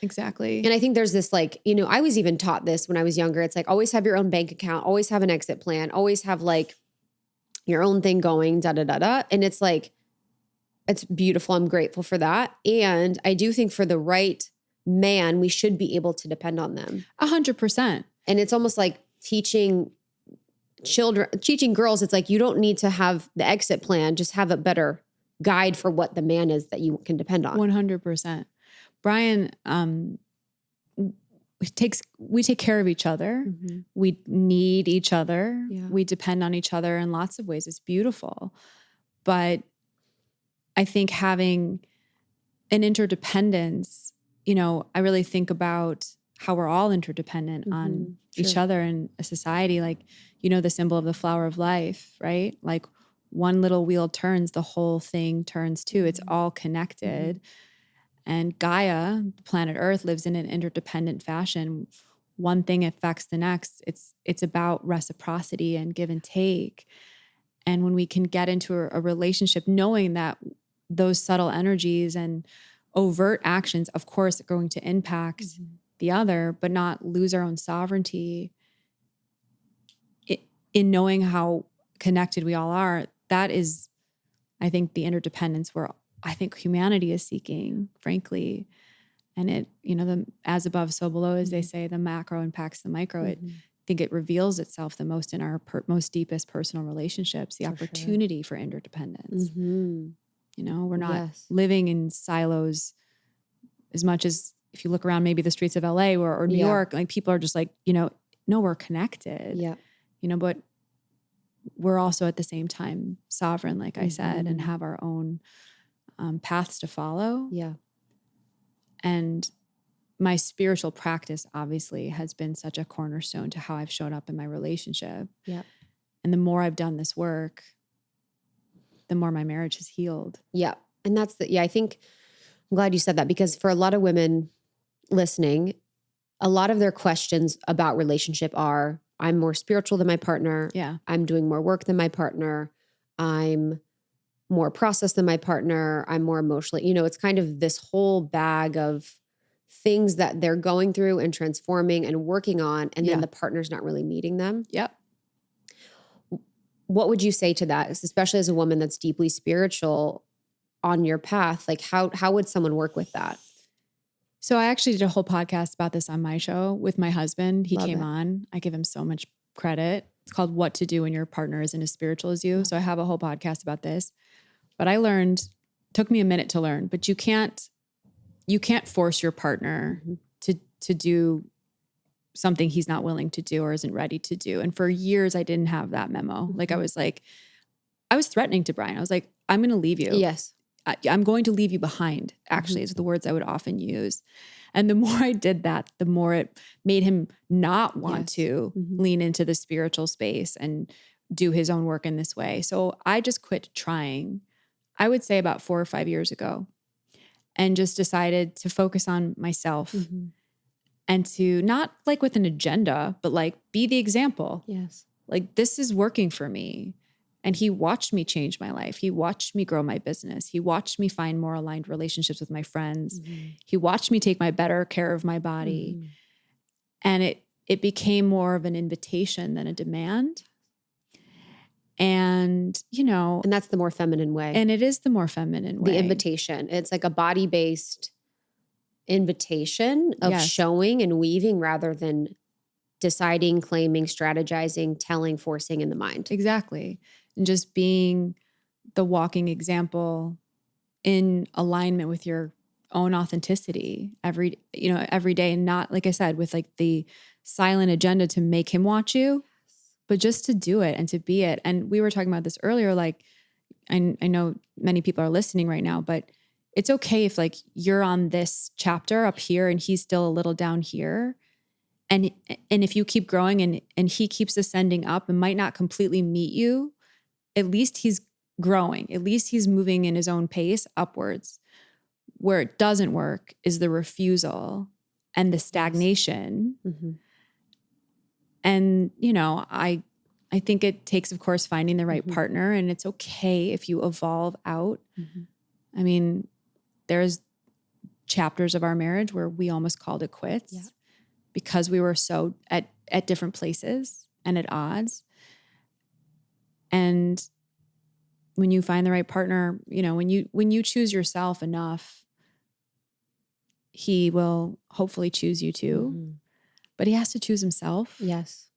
Exactly. And I think there's this like, I was even taught this when I was younger. It's like, always have your own bank account, always have an exit plan, always have like your own thing going, da-da-da-da. And it's like, it's beautiful. I'm grateful for that. And I do think for the right man, we should be able to depend on them. 100%. And it's almost like teaching girls, it's like, you don't need to have the exit plan, just have a better guide for what the man is that you can depend on. 100%. Brian, we take care of each other. We need each other. Yeah. We depend on each other in lots of ways. It's beautiful. But I think having an interdependence, I really think about how we're all interdependent on each other in a society. Like, the symbol of the flower of life, right? Like one little wheel turns, the whole thing turns too. It's all connected. And Gaia, planet Earth, lives in an interdependent fashion. One thing affects the next. It's about reciprocity and give and take. And when we can get into a relationship knowing that those subtle energies and overt actions, of course, are going to impact the other, but not lose our own sovereignty in knowing how connected we all are, that is, I think, the interdependence where I think humanity is seeking, frankly. And it, the as above, so below, as they say, the macro impacts the micro. I think it reveals itself the most in our most deepest personal relationships, the opportunity for interdependence. We're not living in silos as much as if you look around maybe the streets of LA or New York, like people are just like, no, we're connected. Yeah. But we're also at the same time sovereign, like I said, and have our own paths to follow. Yeah. And my spiritual practice obviously has been such a cornerstone to how I've shown up in my relationship. Yeah. And the more I've done this work, the more my marriage has healed. Yeah. And that's I think I'm glad you said that, because for a lot of women listening, a lot of their questions about relationship are, I'm more spiritual than my partner. Yeah. I'm doing more work than my partner. I'm more processed than my partner. I'm more emotionally, it's kind of this whole bag of things that they're going through and transforming and working on. And then the partner's not really meeting them. Yep. What would you say to that, especially as a woman that's deeply spiritual on your path? Like how would someone work with that? So I actually did a whole podcast about this on my show with my husband. He came it. on. I give him so much credit. It's called What to Do When Your Partner Isn't as Spiritual as You. So I have a whole podcast about this. But I learned, took me a minute to learn, but you can't force your partner to do something he's not willing to do or isn't ready to do. And for years I didn't have that memo. Like I was threatening to Brian. I was like, I'm going to leave you. Yes. I'm going to leave you behind, actually, is the words I would often use. And the more I did that, the more it made him not want to lean into the spiritual space and do his own work in this way. So I just quit trying, I would say about 4 or 5 years ago, and just decided to focus on myself and to not like with an agenda, but like be the example. Yes. Like this is working for me. And he watched me change my life. He watched me grow my business. He watched me find more aligned relationships with my friends. He watched me take better care of my body. And it became more of an invitation than a demand. And, And that's the more feminine way. And it is the more feminine way. The invitation. It's like a body-based invitation of Yes. showing and weaving rather than deciding, claiming, strategizing, telling, forcing in the mind. Exactly. And just being the walking example in alignment with your own authenticity every day. And not, like I said, with like the silent agenda to make him watch you, but just to do it and to be it. And we were talking about this earlier, like I know many people are listening right now, but it's okay if like you're on this chapter up here and he's still a little down here. And if you keep growing and he keeps ascending up and might not completely meet you, at least he's growing. At least he's moving in his own pace upwards. Where it doesn't work is the refusal and the stagnation. And, I think it takes, of course, finding the right partner, and it's okay if you evolve out. I mean, there's chapters of our marriage where we almost called it quits because we were so at different places and at odds. And when you find the right partner, when you choose yourself enough, he will hopefully choose you too. But he has to choose himself. Yes.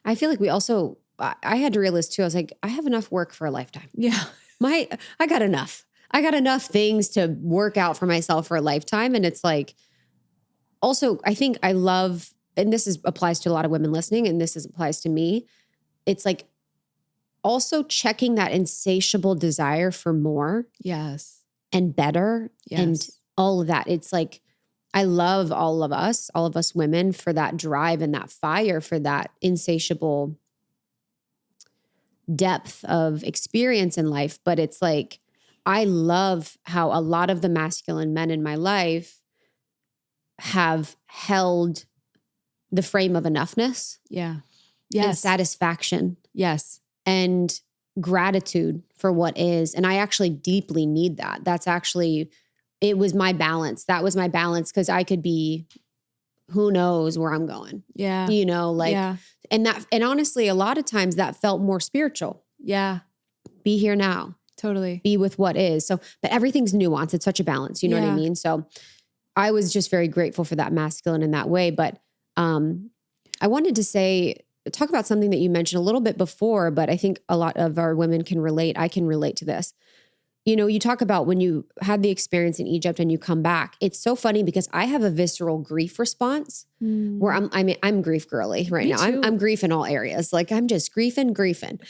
I feel like we also, I had to realize too, I was like, I have enough work for a lifetime. Yeah. I got enough. I got enough things to work out for myself for a lifetime. And it's like, also, I think I love, and this applies to a lot of women listening, and this applies to me. It's like also checking that insatiable desire for more. Yes. And better. Yes. And all of that. It's like, I love all of us women for that drive and that fire for that insatiable depth of experience in life. But it's like, I love how a lot of the masculine men in my life have held the frame of enoughness. Yeah. And satisfaction. Yes. And gratitude for what is. And I actually deeply need that. That's actually, it was my balance. That was my balance, because I could be, who knows where I'm going. Yeah. And honestly, a lot of times that felt more spiritual. Yeah. Be here now. Totally. Be with what is. So, but everything's nuanced. It's such a balance. You know what I mean? So I was just very grateful for that masculine in that way. But I wanted to talk about something that you mentioned a little bit before, but I think a lot of our women can relate. I can relate to this. You talk about when you had the experience in Egypt and you come back. It's so funny because I have a visceral grief response where I'm grief girly right now. I'm grief in all areas. Like I'm just griefing.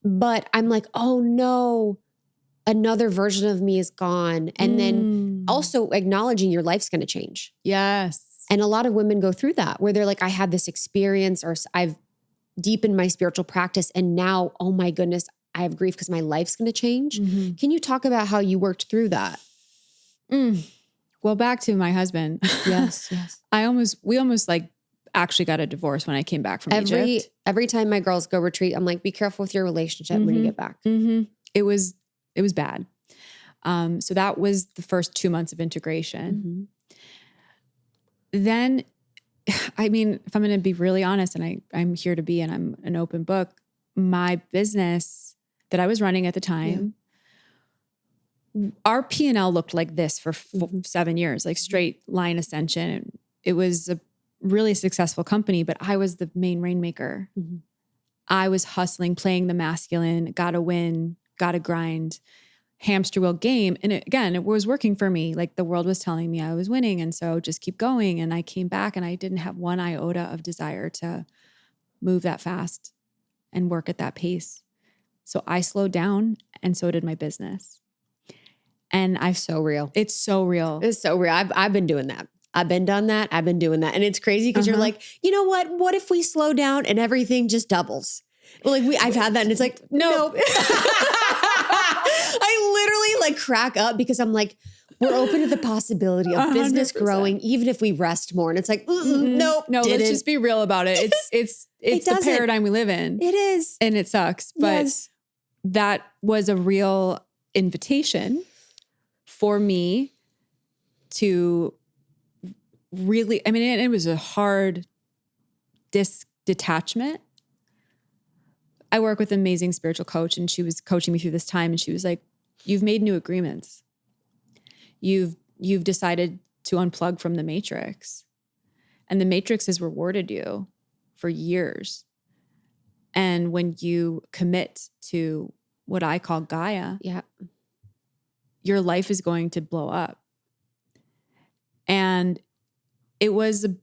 But I'm like, oh no, another version of me is gone. And then also acknowledging your life's going to change. Yes. And a lot of women go through that where they're like, I had this experience, or I've deepened my spiritual practice, and now, oh my goodness, I have grief because my life's going to change. Can you talk about how you worked through that? Well, back to my husband. Yes. We almost like actually got a divorce when I came back from Egypt. Every time my girls go retreat, I'm like, be careful with your relationship when you get back. It was bad. So that was the first 2 months of integration. Then, I mean, if I'm going to be really honest, and I'm here to be, and I'm an open book, my business that I was running at the time, our P&L looked like this for 7 years, like straight line ascension. It was a really successful company, but I was the main rainmaker. I was hustling, playing the masculine, gotta win, gotta grind, hamster wheel game. And it was working for me. Like the world was telling me I was winning. And so just keep going. And I came back and I didn't have one iota of desire to move that fast and work at that pace. So I slowed down, and so did my business. And So real. It's so real. It's so real. I've been doing that. I've been doing that. And it's crazy because you're like, you know what? What if we slow down and everything just doubles? Well, like I've had that, and it's like, nope. I literally like crack up because I'm like, we're open to the possibility of business 100%. Growing, even if we rest more. And it's like, nope. No, let's just be real about it. It's the paradigm we live in. It is. And it sucks. But that was a real invitation for me to really, I mean, it was a hard detachment. I work with an amazing spiritual coach, and she was coaching me through this time. And she was like, you've made new agreements. You've decided to unplug from the matrix, and the matrix has rewarded you for years. And when you commit to what I call Gaia, your life is going to blow up. And it was a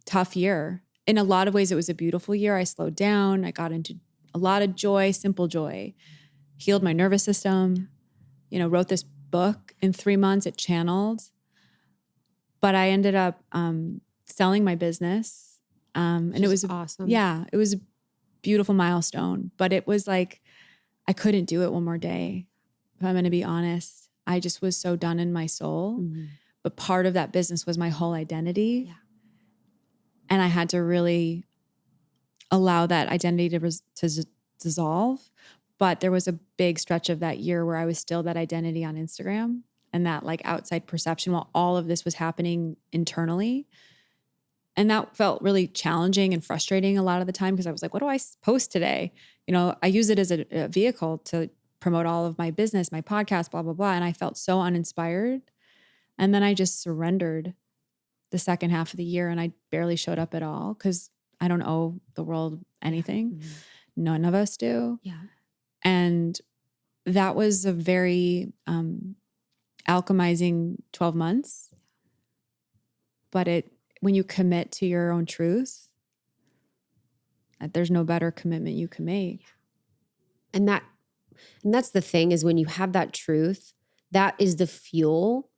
tough year. In a lot of ways, it was a beautiful year. I slowed down. I got into a lot of joy, simple joy, healed my nervous system, wrote this book in 3 months. It channeled. But I ended up selling my business. And it was awesome. Yeah, it was a beautiful milestone. But it was like, I couldn't do it one more day. If I'm going to be honest, I just was so done in my soul. But part of that business was my whole identity. And I had to really allow that identity to dissolve. But there was a big stretch of that year where I was still that identity on Instagram and that like outside perception while all of this was happening internally. And that felt really challenging and frustrating a lot of the time because I was like, what do I post today? I use it as a vehicle to promote all of my business, my podcast, blah, blah, blah. And I felt so uninspired. And then I just surrendered the second half of the year, and I barely showed up at all because I don't owe the world anything. None of us do. And that was a very alchemizing 12 months. But when you commit to your own truth, there's no better commitment you can make. And that's the thing is when you have that truth, that is the fuel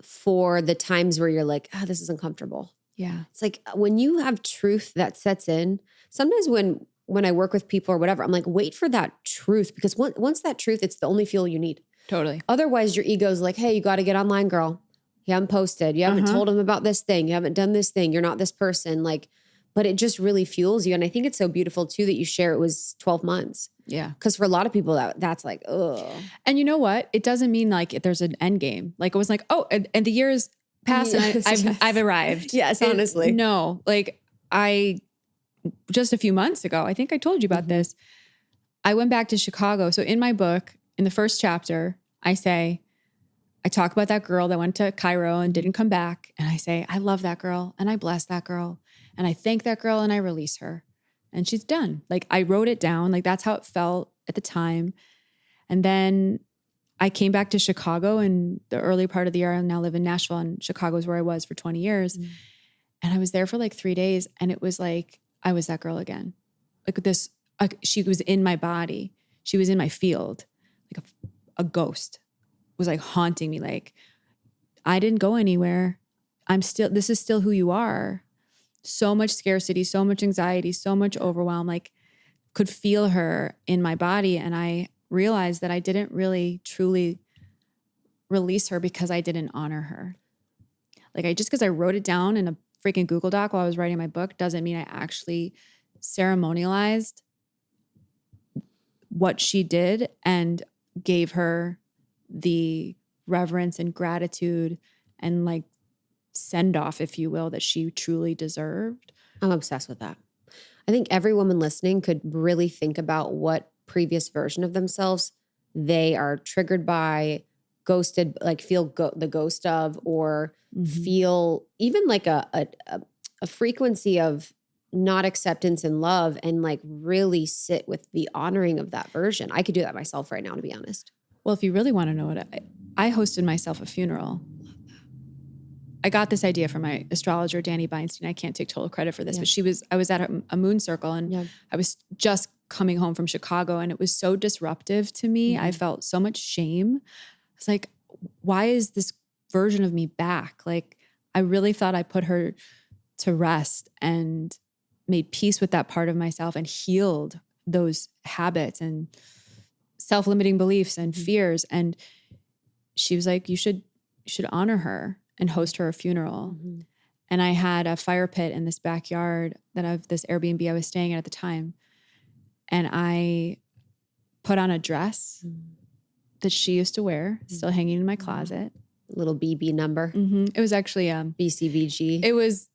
for the times where you're like, this is uncomfortable. It's like when you have truth that sets in, sometimes when I work with people or whatever, I'm like, wait for that truth, because once that truth, it's the only fuel you need. Totally. Otherwise your ego's like, hey, you got to get online, girl. You haven't posted. You haven't told them about this thing. You haven't done this thing. You're not this person. Like, but it just really fuels you. And I think it's so beautiful too that you share it was 12 months. Because for a lot of people that's like, ugh. And you know what? It doesn't mean like there's an end game. Like it was like, and the years passed and I've arrived. Honestly. No, like just a few months ago, I think I told you about this. I went back to Chicago. So in my book, in the first chapter, I talk about that girl that went to Cairo and didn't come back. And I say, I love that girl and I bless that girl and I thank that girl and I release her. And she's done. Like I wrote it down. Like that's how it felt at the time. And then I came back to Chicago in the early part of the year. I now live in Nashville, and Chicago is where I was for 20 years. And I was there for like 3 days. And it was like, I was that girl again. Like she was in my body. She was in my field. Like a ghost was like haunting me. Like I didn't go anywhere. This is still who you are. So much scarcity, so much anxiety, so much overwhelm, like could feel her in my body. And I realized that I didn't really truly release her because I didn't honor her. Like just because I wrote it down in a freaking Google Doc while I was writing my book doesn't mean I actually ceremonialized what she did and gave her the reverence and gratitude and like send off, if you will, that she truly deserved. I'm obsessed with that. I think every woman listening could really think about what previous version of themselves they are triggered by, ghosted, like feel the ghost of, or feel even like a frequency of not acceptance and love, and like really sit with the honoring of that version. I could do that myself right now, to be honest. Well, if you really want to know what I hosted myself a funeral. I got this idea from my astrologer, Danny Beinstein. I can't take total credit for this, but I was at a moon circle, and I was just coming home from Chicago, and it was so disruptive to me. I felt so much shame. It's like, why is this version of me back? Like, I really thought I put her to rest and made peace with that part of myself and healed those habits and self-limiting beliefs and fears. And she was like, you should honor her and host her a funeral. And I had a fire pit in this backyard this Airbnb I was staying at the time. And I put on a dress that she used to wear, still hanging in my closet. Little BB number. It was actually BCVG. It was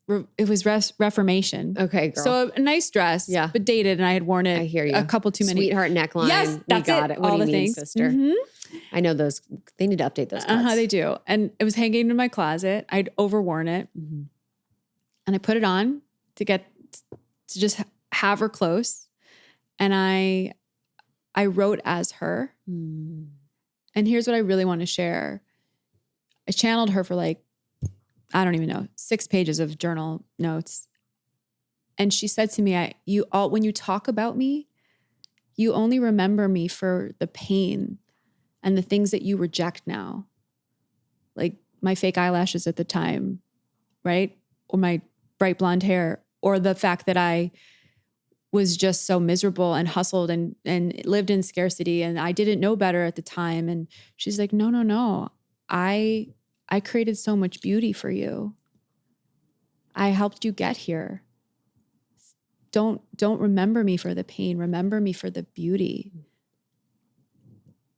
Reformation. Okay, girl. So a nice dress, but dated, and I had worn it. I hear you. A couple too many. Sweetheart neckline. Yes, that's we got it. What all do you the mean, things. sister? I know those. They need to update those cards. They do. And it was hanging in my closet. I'd overworn it, and I put it on to just have her close. And I wrote as her. And here's what I really want to share. I channeled her for like, I don't even know, 6 pages of journal notes. And she said to me, when you talk about me, you only remember me for the pain and the things that you reject now. Like my fake eyelashes at the time, right? Or my bright blonde hair, or the fact that I was just so miserable and hustled and lived in scarcity, and I didn't know better at the time. And she's like, no. I created so much beauty for you. I helped you get here. Don't remember me for the pain. Remember me for the beauty.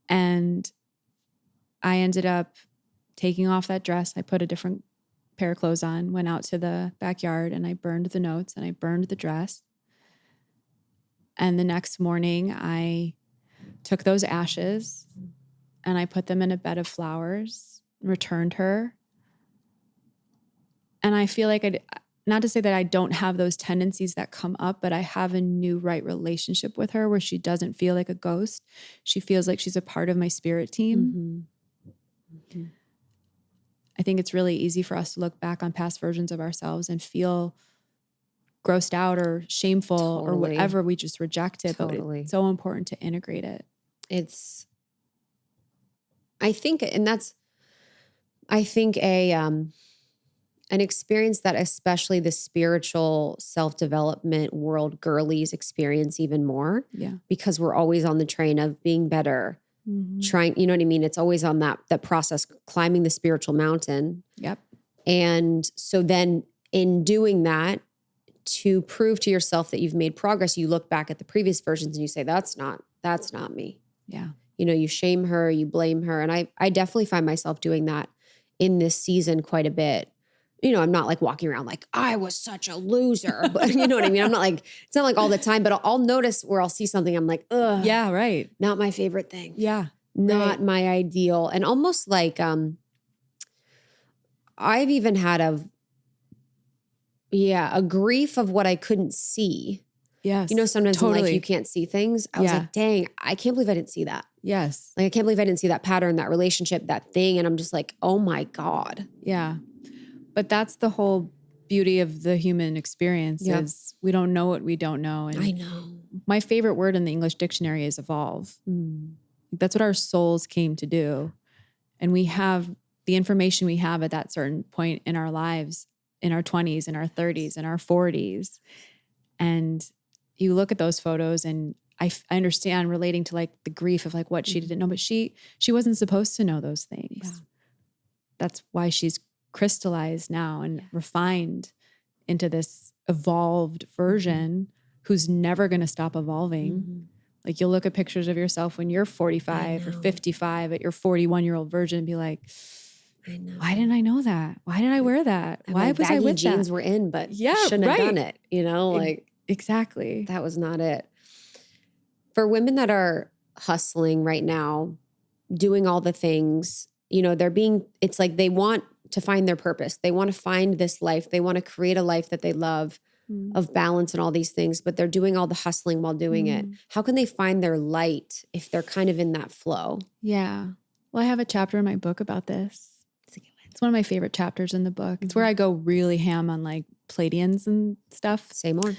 And I ended up taking off that dress. I put a different pair of clothes on, went out to the backyard, and I burned the notes and I burned the dress. And the next morning I took those ashes and I put them in a bed of flowers, returned her. And I feel like not to say that I don't have those tendencies that come up, but I have a new right relationship with her where she doesn't feel like a ghost. She feels like she's a part of my spirit team. I think it's really easy for us to look back on past versions of ourselves and feel grossed out or shameful or whatever. We just reject it, but it's so important to integrate it. I think an experience that especially the spiritual self-development world girlies experience even more. Yeah. Because we're always on the train of being better, trying, you know what I mean? It's always on that process, climbing the spiritual mountain. Yep. And so then in doing that, to prove to yourself that you've made progress, you look back at the previous versions and you say, that's not me. Yeah. You know, you shame her, you blame her. And I definitely find myself doing that in this season quite a bit. You know, I'm not like walking around like, I was such a loser, but you know what I mean? I'm not like, it's not like all the time, but I'll notice where I'll see something. I'm like, ugh. Yeah, right. Not my favorite thing. Yeah. Not my ideal. And almost like, I've even had a grief of what I couldn't see. Yes. You know, sometimes in life you can't see things. I was like, dang, I can't believe I didn't see that. Yes. Like, I can't believe I didn't see that pattern, that relationship, that thing. And I'm just like, oh my God. Yeah. But that's the whole beauty of the human experience is we don't know what we don't know. And I know. My favorite word in the English dictionary is evolve. That's what our souls came to do. And we have the information we have at that certain point in our lives, in our 20s, in our 30s, in our 40s. And you look at those photos and I understand relating to like the grief of like what she didn't know, but she wasn't supposed to know those things. Yeah. That's why she's crystallized now and refined into this evolved version who's never going to stop evolving. Like you'll look at pictures of yourself when you're 45 or 55 at your 41-year-old version and be like, I know. why didn't I know that? Why did I wear that? Why was I with jeans that? were in, but shouldn't have done it. You know, like exactly. that was not it. For women that are hustling right now, doing all the things, you know, it's like they want to find their purpose. They want to find this life. They want to create a life that they love, of balance and all these things, but they're doing all the hustling while doing it. How can they find their light if they're kind of in that flow? Yeah. Well, I have a chapter in my book about this. It's one of my favorite chapters in the book. It's where I go really ham on like Pleiadians and stuff. Say more.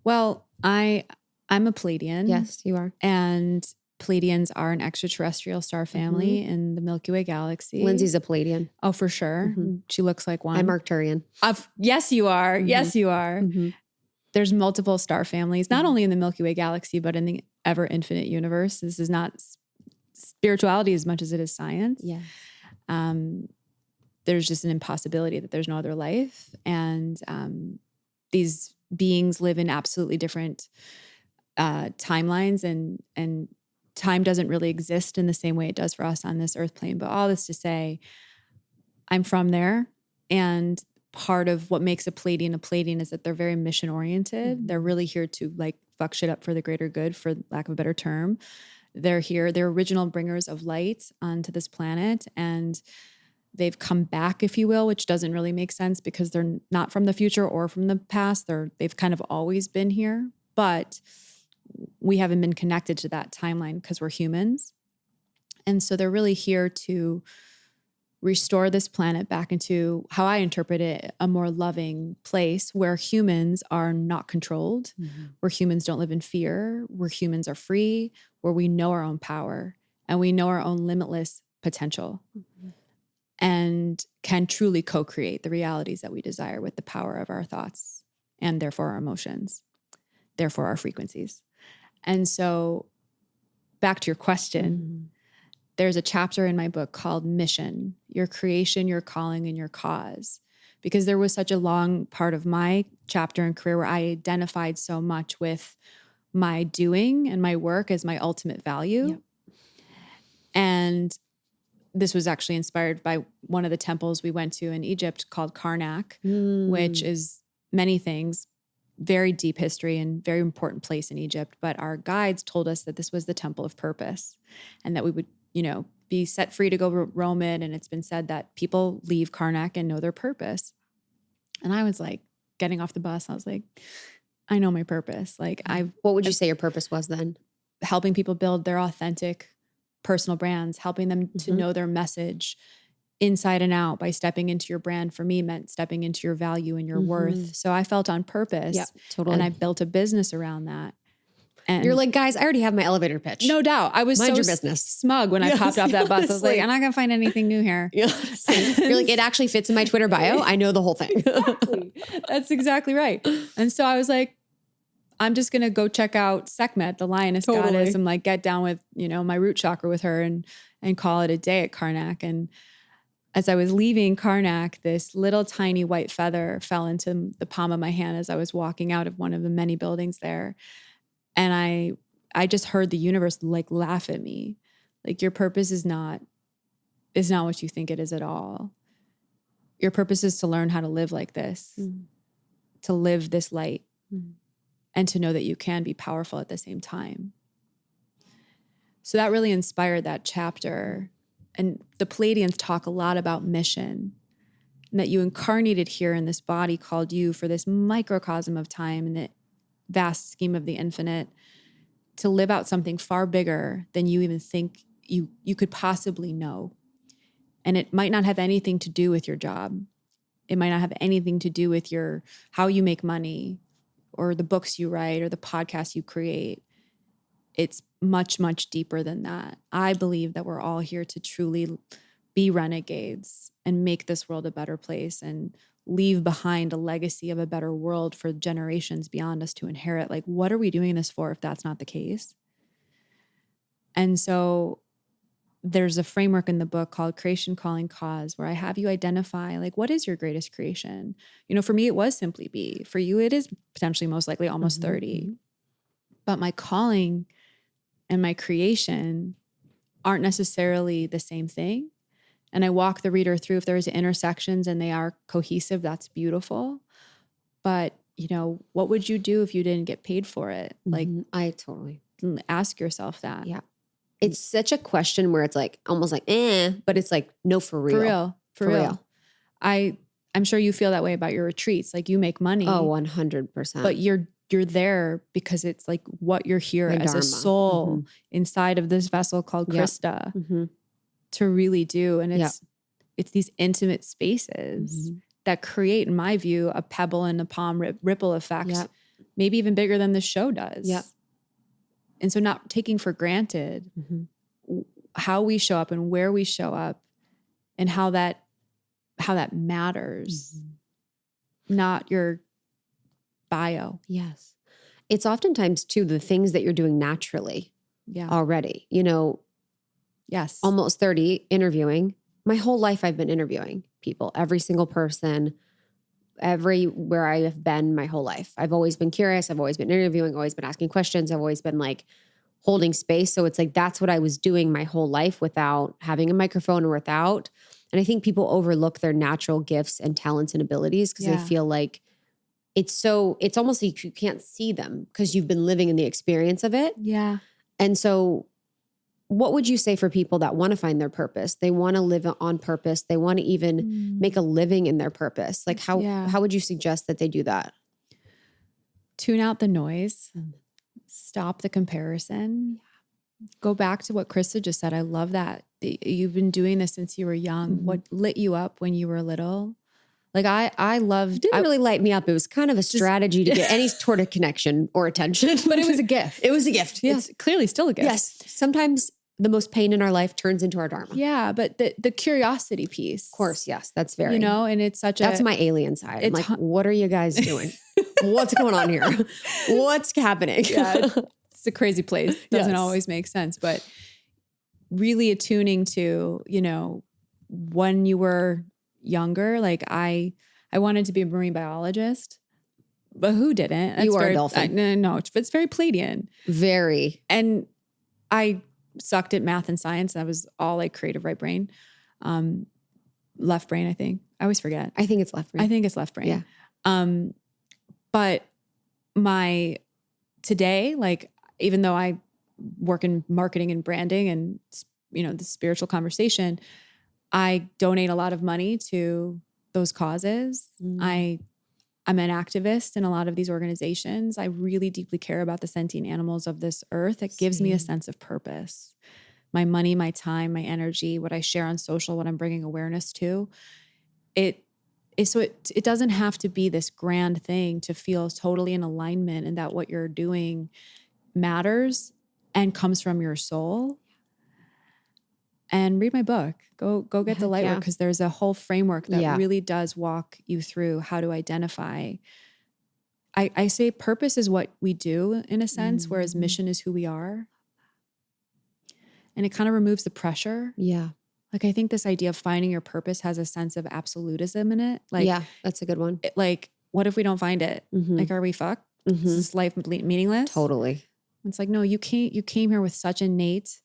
Well, I'm a Pleiadian. Yes, you are. And Pleiadians are an extraterrestrial star family in the Milky Way galaxy. Lindsay's a Pleiadian. Oh, for sure. She looks like one. I'm Arcturian. Yes, you are. Yes, you are. There's multiple star families, not only in the Milky Way galaxy, but in the ever infinite universe. This is not spirituality as much as it is science. Yeah. There's just an impossibility that there's no other life. And these beings live in absolutely different timelines, and time doesn't really exist in the same way it does for us on this earth plane. But all this to say, I'm from there. And part of what makes a Pleiadian is that they're very mission oriented. They're really here to like fuck shit up for the greater good, for lack of a better term. They're original bringers of light onto this planet. And they've come back, if you will, which doesn't really make sense because they're not from the future or from the past. They've kind of always been here, but we haven't been connected to that timeline because we're humans. And so they're really here to restore this planet back into, how I interpret it, a more loving place where humans are not controlled, where humans don't live in fear, where humans are free, where we know our own power and we know our own limitless potential and can truly co-create the realities that we desire with the power of our thoughts and therefore our emotions, therefore our frequencies. And so back to your question, there's a chapter in my book called Mission, Your Creation, Your Calling, and Your Cause. Because there was such a long part of my chapter and career where I identified so much with my doing and my work as my ultimate value. Yep. And this was actually inspired by one of the temples we went to in Egypt called Karnak, which is many things, very deep history and very important place in Egypt. But our guides told us that this was the temple of purpose and that we would, be set free to go roam it. And it's been said that people leave Karnak and know their purpose. And I was like, getting off the bus, I was like, I know my purpose. What would you say your purpose was then? Helping people build their authentic personal brands, helping them to know their message inside and out by stepping into your brand. For me meant stepping into your value and your worth. So I felt on purpose. Yep, totally. And I built a business around that. And you're like, guys, I already have my elevator pitch. No doubt. I was Mind so your business. Smug when I popped off that bus. I was like, I'm not going to find anything new here. You're like, it actually fits in my Twitter bio. I know the whole thing. Exactly. That's exactly right. And so I was like, I'm just going to go check out Sekhmet, the lioness goddess, and like get down with, my root chakra with her and call it a day at Karnak. And as I was leaving Karnak, this little tiny white feather fell into the palm of my hand as I was walking out of one of the many buildings there. And I just heard the universe like laugh at me. Like, your purpose is not what you think it is at all. Your purpose is to learn how to live like this, to live this light, and to know that you can be powerful at the same time. So that really inspired that chapter. And the Pleiadians talk a lot about mission, and that you incarnated here in this body called you for this microcosm of time in the vast scheme of the infinite, to live out something far bigger than you even think you could possibly know. And it might not have anything to do with your job. It might not have anything to do with how you make money or the books you write or the podcasts you create. It's much, much deeper than that. I believe that we're all here to truly be renegades and make this world a better place and leave behind a legacy of a better world for generations beyond us to inherit. Like, what are we doing this for if that's not the case? And so there's a framework in the book called Creation, Calling, Cause, where I have you identify like, what is your greatest creation? You know, for me, it was simply be. For you, it is potentially most likely almost 30. But my calling and my creation aren't necessarily the same thing. And I walk the reader through, if there's intersections and they are cohesive, that's beautiful. But, you know, what would you do if you didn't get paid for it? Like, I totally ask yourself that. Yeah. It's such a question where it's like, almost like, but it's like, no, for real. For real. I'm sure you feel that way about your retreats. Like you make money. Oh, 100%. But you're there because it's like what you're here My as dharma. a soul inside of this vessel called Krista to really do. And it's these intimate spaces that create, in my view, a pebble in the palm ripple effect, maybe even bigger than the show does. Yeah. And so not taking for granted how we show up and where we show up and how that matters, not your bio. Yes. It's oftentimes too the things that you're doing naturally already, you know. Yes. Almost 30 interviewing. My whole life I've been interviewing people, every single person, everywhere I have been my whole life. I've always been curious. I've always been interviewing, always been asking questions. I've always been like holding space. So it's like, that's what I was doing my whole life without having a microphone or without. And I think people overlook their natural gifts and talents and abilities because they feel like it's almost like you can't see them because you've been living in the experience of it. Yeah. And so what would you say for people that want to find their purpose? They want to live on purpose. They want to even make a living in their purpose. Like how would you suggest that they do that? Tune out the noise. Stop the comparison. Go back to what Krista just said. I love that. You've been doing this since you were young. What lit you up when you were little? Like I loved. It didn't really light me up. It was kind of a strategy to get any sort of connection or attention. But it was a gift. It was a gift. Yeah. It's clearly still a gift. Yes. Sometimes the most pain in our life turns into our dharma. Yeah, but the curiosity piece. Of course, yes. That's very, you know, and it's such that's my alien side. I'm like, what are you guys doing? What's going on here? What's happening? Yeah, it's a crazy place. Doesn't always make sense, but really attuning to, you know, when you were younger, like I wanted to be a marine biologist, but who didn't? You are a dolphin. No, it's very Pleiadian. Very. And I sucked at math and science. I was all like creative right brain, left brain, I think. I always forget. I think it's left brain. I think it's left brain. Yeah. But today, like, even though I work in marketing and branding and, you know, the spiritual conversation, I donate a lot of money to those causes. I'm an activist in a lot of these organizations. I really deeply care about the sentient animals of this earth. It gives me a sense of purpose. My money, my time, my energy, what I share on social, what I'm bringing awareness to, it doesn't have to be this grand thing to feel totally in alignment and that what you're doing matters and comes from your soul. And read my book. Go get the light work, because there's a whole framework that really does walk you through how to identify. I say purpose is what we do in a sense, whereas mission is who we are. And it kind of removes the pressure. Yeah. Like, I think this idea of finding your purpose has a sense of absolutism in it. Like, yeah, that's a good one. Like, what if we don't find it? Like, are we fucked? Is this life meaningless? Totally. It's like, no, you came here with such innate,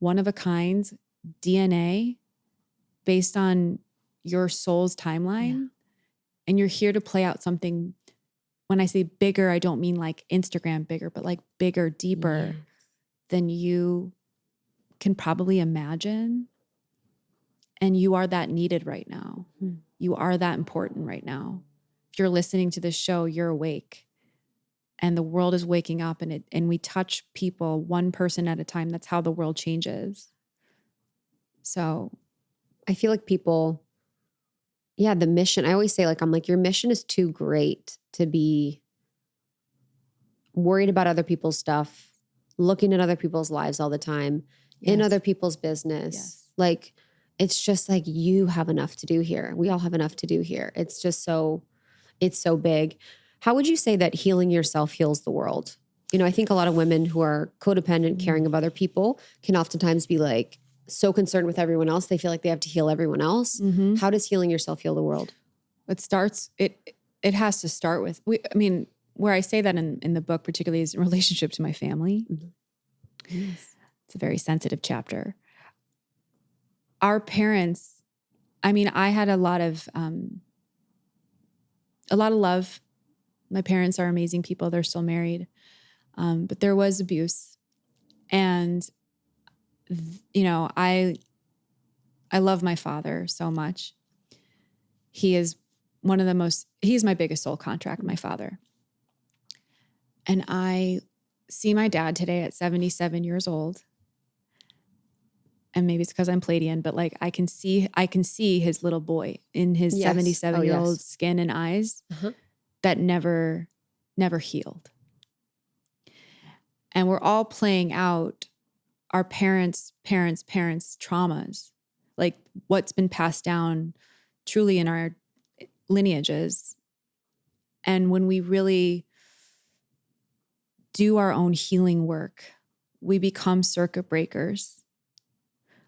one of a kind DNA based on your soul's timeline. And you're here to play out something. When I say bigger, I don't mean like Instagram bigger, but like bigger, deeper than you can probably imagine. And you are that needed right now. You are that important right now. If you're listening to this show, you're awake. And the world is waking up, and we touch people one person at a time. That's how the world changes. So I feel like people, the mission, I always say, like, I'm like, your mission is too great to be worried about other people's stuff, looking at other people's lives all the time, in other people's business. Like, it's just like, you have enough to do here. We all have enough to do here. It's just it's so big. How would you say that healing yourself heals the world? You know, I think a lot of women who are codependent, caring of other people, can oftentimes be like so concerned with everyone else. They feel like they have to heal everyone else. Mm-hmm. How does healing yourself heal the world? It has to start with, where I say that in the book, particularly is in relationship to my family. Mm-hmm. Yes. It's a very sensitive chapter. Our parents, I had a lot of love. My parents are amazing people. They're still married. But there was abuse. And, I love my father so much. He is he's my biggest soul contract, my father. And I see my dad today at 77 years old. And maybe it's because I'm Pleiadian, but like I can see his little boy in his 77-year-old skin and eyes that never healed. And we're all playing out our parents' traumas, like what's been passed down truly in our lineages. And when we really do our own healing work, we become circuit breakers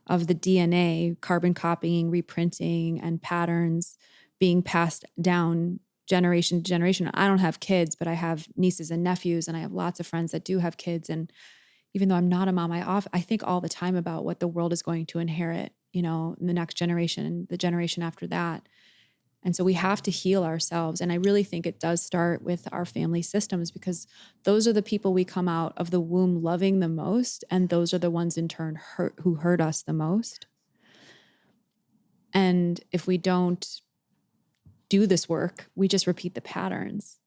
of the DNA, carbon copying, reprinting, and patterns being passed down generation to generation. I don't have kids, but I have nieces and nephews, and I have lots of friends that do have kids. And even though I'm not a mom, I think all the time about what the world is going to inherit, in the next generation and the generation after that. And so we have to heal ourselves. And I really think it does start with our family systems, because those are the people we come out of the womb loving the most. And those are the ones in turn who hurt us the most. And if we don't do this work, we just repeat the patterns.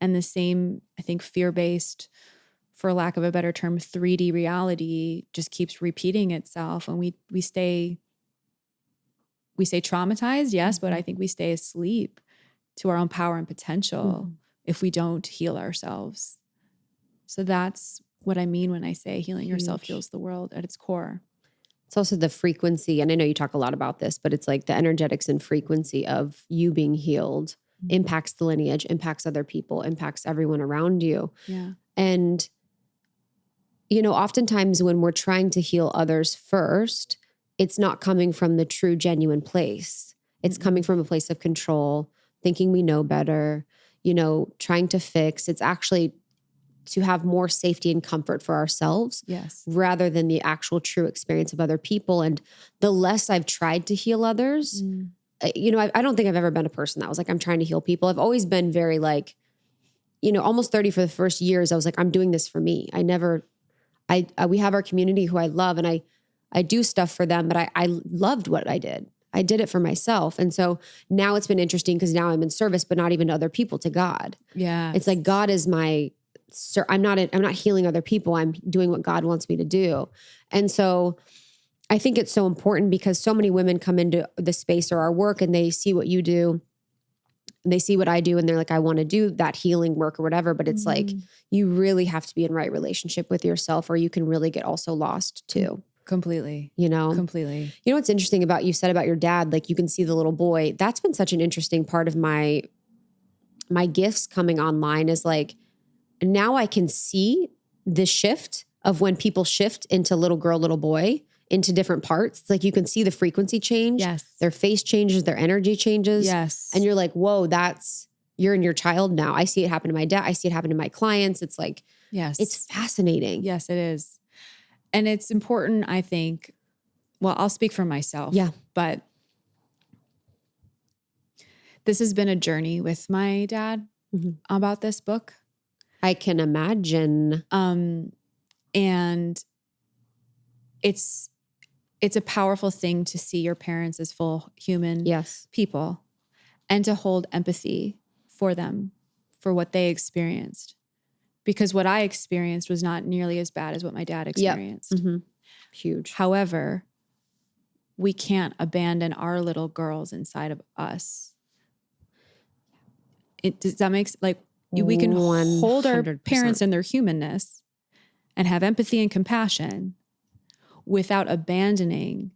And the same, I think, fear-based, for lack of a better term, 3D reality just keeps repeating itself. And we stay traumatized, yes, but I think we stay asleep to our own power and potential if we don't heal ourselves. So that's what I mean when I say healing yourself heals the world at its core. It's also the frequency, and I know you talk a lot about this, but it's like the energetics and frequency of you being healed impacts the lineage, impacts other people, impacts everyone around you. Yeah. And, oftentimes when we're trying to heal others first, it's not coming from the true, genuine place. It's coming from a place of control, thinking we know better, trying to fix. It's actually to have more safety and comfort for ourselves, rather than the actual true experience of other people. And the less I've tried to heal others, I don't think I've ever been a person that was like, I'm trying to heal people. I've always been very like, almost 30 for the first years. I was like, I'm doing this for me. We have our community who I love, and I do stuff for them, but I loved what I did. I did it for myself. And so now it's been interesting because now I'm in service, but not even to other people, to God. Yeah. It's like, God is I'm not healing other people. I'm doing what God wants me to do. And so I think it's so important, because so many women come into the space or our work and they see what you do, and they see what I do, and they're like, I want to do that healing work or whatever. But it's like, you really have to be in right relationship with yourself, or you can really get also lost too. Completely. Completely. What's interesting about you said about your dad, like you can see the little boy. That's been such an interesting part of my gifts coming online, is like, now I can see the shift of when people shift into little girl, little boy, into different parts. It's like you can see the frequency change. Yes. Their face changes, their energy changes. Yes. And you're like, whoa, you're in your child now. I see it happen to my dad. I see it happen to my clients. It's like, yes, it's fascinating. Yes, it is. And it's important, I think, well, I'll speak for myself. Yeah. But this has been a journey with my dad about this book. I can imagine. And it's a powerful thing to see your parents as full human people, and to hold empathy for them, for what they experienced. Because what I experienced was not nearly as bad as what my dad experienced. Huge. However, we can't abandon our little girls inside of us. Does that make like we can 100%. hold our parents in their humanness and have empathy and compassion without abandoning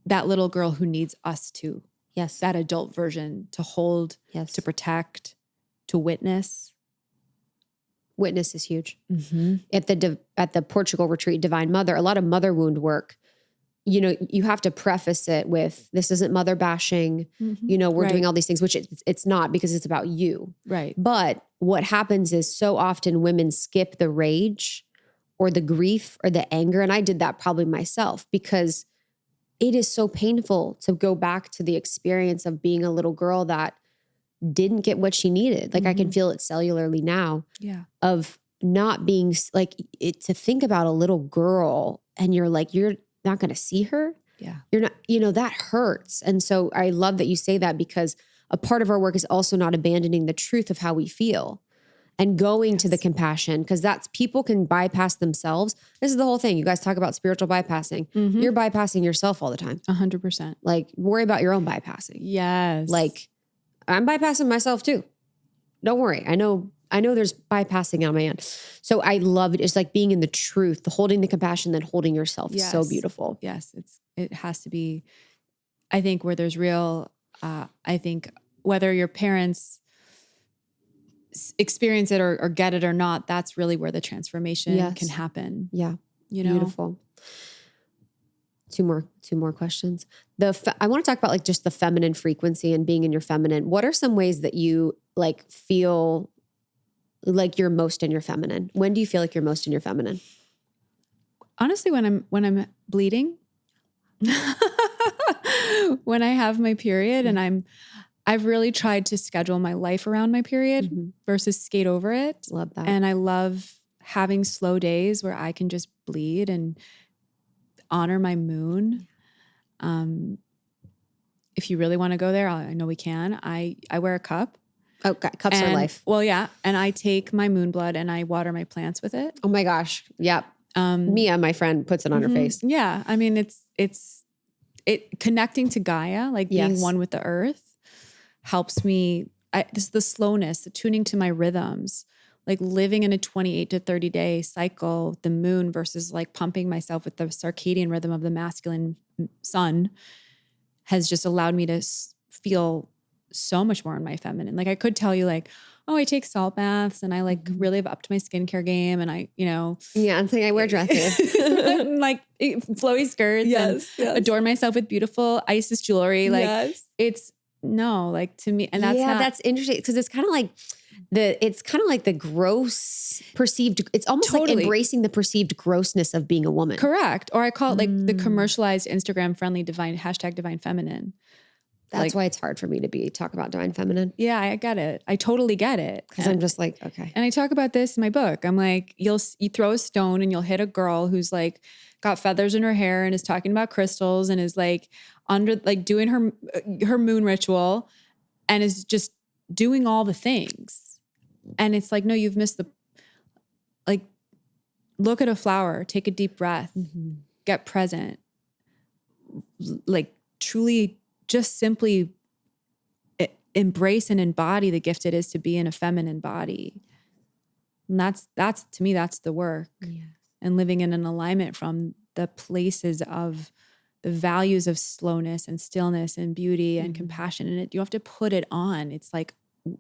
that little girl who needs us to. Yes. That adult version to hold, to protect, to witness. Witness is huge. At the Portugal retreat, Divine Mother, a lot of mother wound work, you know, you have to preface it with, this isn't mother bashing, you know, we're doing all these things, which it's not, because it's about you. Right. But what happens is so often women skip the rage or the grief or the anger. And I did that probably myself, because it is so painful to go back to the experience of being a little girl that didn't get what she needed. Like I can feel it cellularly now of not being like it, to think about a little girl and you're like, you're not going to see her. Yeah. You're not, you know, that hurts. And so I love that you say that, because a part of our work is also not abandoning the truth of how we feel and going to the compassion, because that's, people can bypass themselves. This is the whole thing. You guys talk about spiritual bypassing. You're bypassing yourself all the time. 100%. Like worry about your own bypassing. Yes. Like I'm bypassing myself too. Don't worry. I know there's bypassing on my end. So I love it. It's like being in the truth, the holding the compassion, then holding yourself is so beautiful. Yes. It has to be, I think, where there's real, I think whether your parents experience it or get it or not, that's really where the transformation can happen. Yeah. You know? Beautiful. Two more questions. I want to talk about like just the feminine frequency and being in your feminine. What are some ways that you like feel like you're most in your feminine? When do you feel like you're most in your feminine? Honestly, when I'm bleeding, when I have my period and I've really tried to schedule my life around my period versus skate over it. Love that. And I love having slow days where I can just bleed and honor my moon. If you really want to go there, I know we can. I wear a cup. Oh, cups are life. Well, yeah. And I take my moon blood and I water my plants with it. Oh my gosh. Yep. Mia, my friend, puts it on her face. Yeah. I mean, it's connecting to Gaia, like being one with the earth, helps me. This is the slowness, the tuning to my rhythms, like living in a 28 to 30 day cycle, the moon versus like pumping myself with the circadian rhythm of the masculine sun has just allowed me to feel so much more in my feminine. Like I could tell you like, oh, I take salt baths and I like really have upped my skincare game. And I, you know. Yeah, I'm thinking I wear dresses. like flowy skirts and adorn myself with beautiful Isis jewelry. Like it's like to me. And that's interesting. Because it's kind of like the gross perceived, it's almost like embracing the perceived grossness of being a woman. Correct. Or I call it like the commercialized Instagram friendly divine feminine. That's why it's hard for me to talk about divine feminine. Yeah, I get it. I totally get it. Because I'm just like, okay. And I talk about this in my book. I'm like, you throw a stone and you'll hit a girl who's like got feathers in her hair and is talking about crystals and is like doing her moon ritual and is just doing all the things. And it's like, no, you've missed look at a flower, take a deep breath, get present, like truly just simply embrace and embody the gift it is to be in a feminine body. And that's to me, that's the work. Yeah. And living in an alignment from the places of the values of slowness and stillness and beauty and compassion. And you have to put it on. It's like,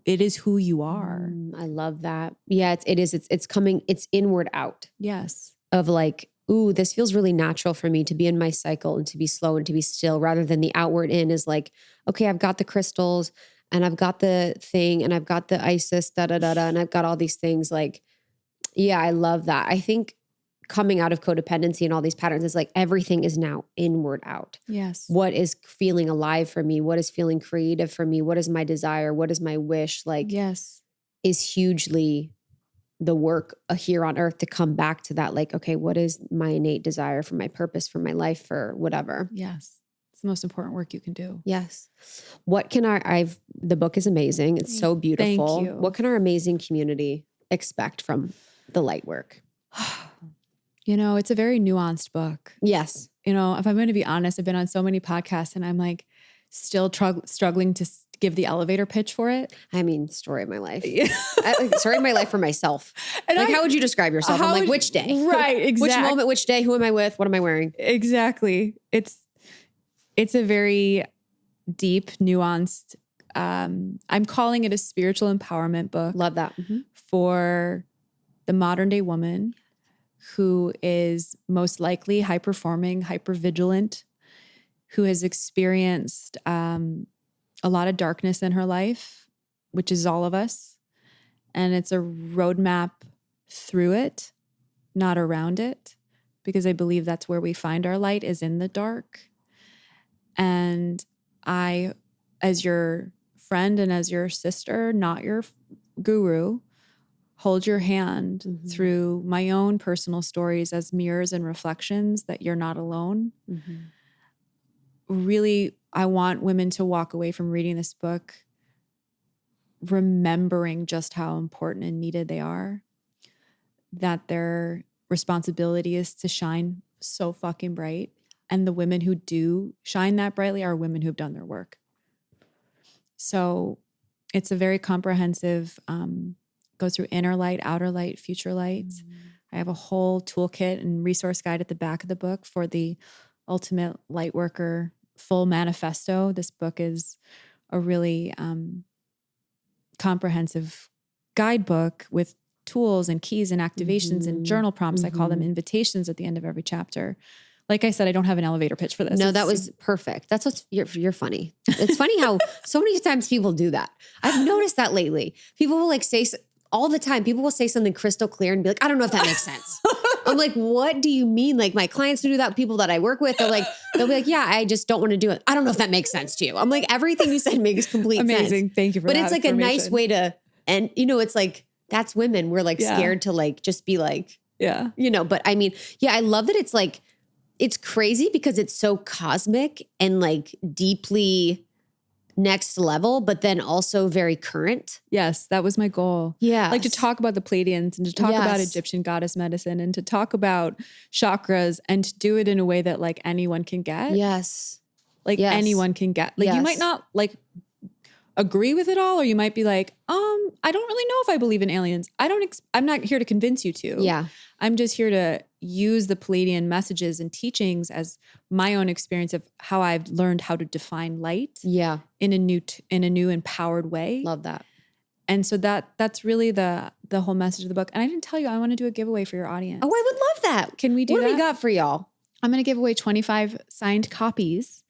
it is who you are. I love that. Yeah, it's inward out. Yes. Of like, ooh, this feels really natural for me to be in my cycle and to be slow and to be still, rather than the outward in is like, okay, I've got the crystals and I've got the thing and I've got the Isis, and I've got all these things. Like, yeah, I love that. I think coming out of codependency and all these patterns is like everything is now inward out. Yes. What is feeling alive for me? What is feeling creative for me? What is my desire? What is my wish? Like, yes, is hugely the work here on earth to come back to that. Like, okay, what is my innate desire for my purpose, for my life, for whatever? Yes. It's the most important work you can do. Yes. What can the book is amazing. It's so beautiful. Thank you. What can our amazing community expect from the light work? You know, it's a very nuanced book. Yes. You know, if I'm going to be honest, I've been on so many podcasts and I'm like still struggling to give the elevator pitch for it. I mean, story of my life. Story of my life for myself. And like, how would you describe yourself? I'm like, which day? Right, exactly. Which moment, which day? Who am I with? What am I wearing? Exactly. It's a very deep, nuanced, I'm calling it a spiritual empowerment book. Love that. For the modern day woman who is most likely high performing, hyper vigilant, who has experienced a lot of darkness in her life, which is all of us. And it's a roadmap through it, not around it, because I believe that's where we find our light, is in the dark. And I, as your friend and as your sister, not your guru, hold your hand through my own personal stories as mirrors and reflections that you're not alone. Really, I want women to walk away from reading this book remembering just how important and needed they are, that their responsibility is to shine so fucking bright. And the women who do shine that brightly are women who've done their work. So it's a very comprehensive, goes through inner light, outer light, future light. I have a whole toolkit and resource guide at the back of the book for the ultimate light worker full manifesto. This book is a really comprehensive guidebook with tools and keys and activations and journal prompts. I call them invitations at the end of every chapter. Like I said, I don't have an elevator pitch for this. No, that was perfect. That's what's, you're funny. It's funny how so many times people do that. I've noticed that lately. People will like say, all the time, people will say something crystal clear and be like, I don't know if that makes sense. I'm like, what do you mean? Like my clients who do that, people that I work with, they'll be like, yeah, I just don't want to do it. I don't know if that makes sense to you. I'm like, everything you said makes complete sense. Amazing. Thank you for that. But it's like a nice way to, and you know, it's like, that's women. We're like scared to like, just be like, you know, but I mean, yeah, I love that it's like, it's crazy because it's so cosmic and like deeply next level, but then also very current. Yes, that was my goal. Yeah. Like to talk about the Pleiadians and to talk about Egyptian goddess medicine and to talk about chakras and to do it in a way that like anyone can get. Yes. Like anyone can get. Like you might not like agree with it all, or you might be like, I don't really know if I believe in aliens. I'm not here to convince you to. Yeah. I'm just here to use the Pleiadian messages and teachings as my own experience of how I've learned how to define light. Yeah. In a new empowered way. Love that. And so that's really the whole message of the book. And I didn't tell you, I want to do a giveaway for your audience. Oh, I would love that. Can we do that? What do we got for y'all? I'm going to give away 25 signed copies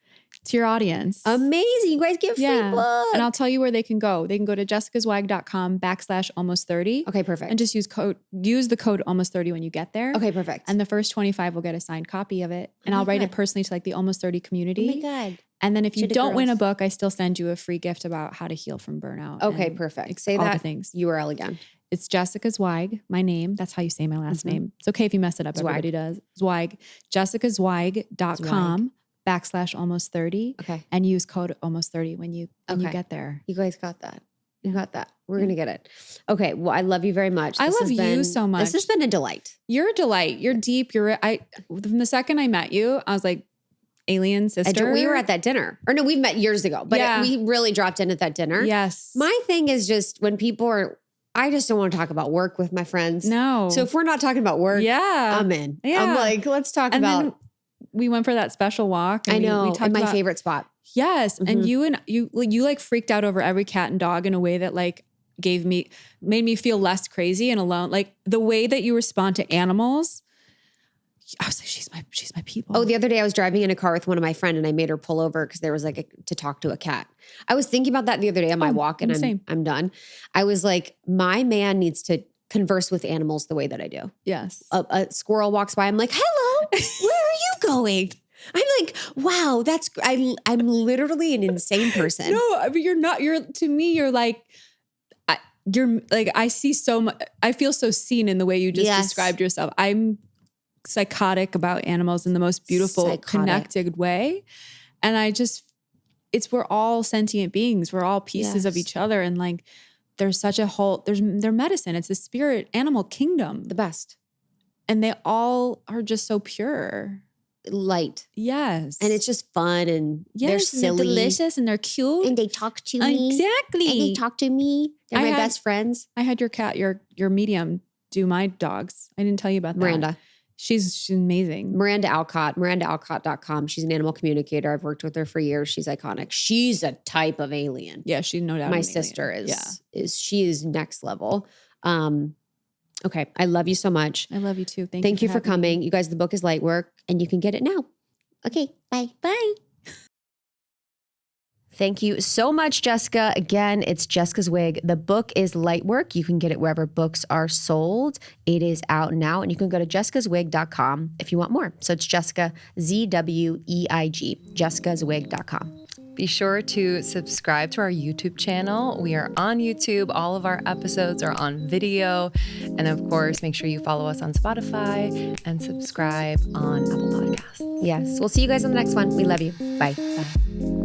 to your audience. Amazing. You guys get free book. And I'll tell you where they can go. They can go to jessicazweig.com/almost30. Okay, perfect. And just use the code almost 30 when you get there. Okay, perfect. And the first 25 will get a signed copy of it. And I'll write it personally to like the almost 30 community. Oh my God. And then if you don't win a book, I still send you a free gift about how to heal from burnout. Okay, perfect. Say all that the things. URL again. It's Jessica Zweig, my name. That's how you say my last name. It's okay if you mess it up. Zweig. Everybody does. Zweig. jessicazweig.com/almost30. Okay. And use code almost 30 when you get there. You guys got that. You got that. We're going to get it. Okay. Well, I love you very much. I love you so much. This has been a delight. You're a delight. You're deep. From the second I met you, I was like, alien sister. We were at that dinner. Or no, we've met years ago, but we really dropped in at that dinner. Yes. My thing is just when people are, I just don't want to talk about work with my friends. No. So if we're not talking about work, I'm in. Yeah. I'm like, let's talk and about. Then we went for that special walk. And I know. we talked my favorite spot. Yes. And you like freaked out over every cat and dog in a way that like made me feel less crazy and alone. Like the way that you respond to animals, I was like, she's my people. Oh, the other day I was driving in a car with one of my friends and I made her pull over because there was like to talk to a cat. I was thinking about that the other day on my walk and I'm done. I was like, my man needs to converse with animals the way that I do. Yes. A squirrel walks by. I'm like, hello, where are you going? I'm like, wow, I'm literally an insane person. No, but you're not, to me, you're like, I see so much, I feel so seen in the way you just described yourself. I'm psychotic about animals in the most beautiful, connected way. And we're all sentient beings. We're all pieces of each other. And like, there's such a whole, they're medicine. It's the spirit animal kingdom. The best. And they all are just so pure. Light. Yes. And it's just fun and they're silly. And they're delicious and they're cute. And they talk to me. Exactly. And they talk to me. They're my best friends. I had your cat, your medium, do my dogs. I didn't tell you about that. Miranda. She's amazing. Miranda Alcott, MirandaAlcott.com. She's an animal communicator. I've worked with her for years. She's iconic. She's a type of alien. Yeah, she's no doubt. My sister is. She is next level. Okay. I love you so much. I love you too. Thank you for coming. You guys, the book is Light Work and you can get it now. Okay. Bye. Bye. Thank you so much, Jessica. Again, it's Jessica Zweig. The book is Light Work. You can get it wherever books are sold. It is out now, and you can go to jessicazweig.com if you want more. So it's Jessica, ZWEIG, jessicazweig.com. Be sure to subscribe to our YouTube channel. We are on YouTube. All of our episodes are on video. And of course, make sure you follow us on Spotify and subscribe on Apple Podcasts. Yes. We'll see you guys on the next one. We love you. Bye. Bye.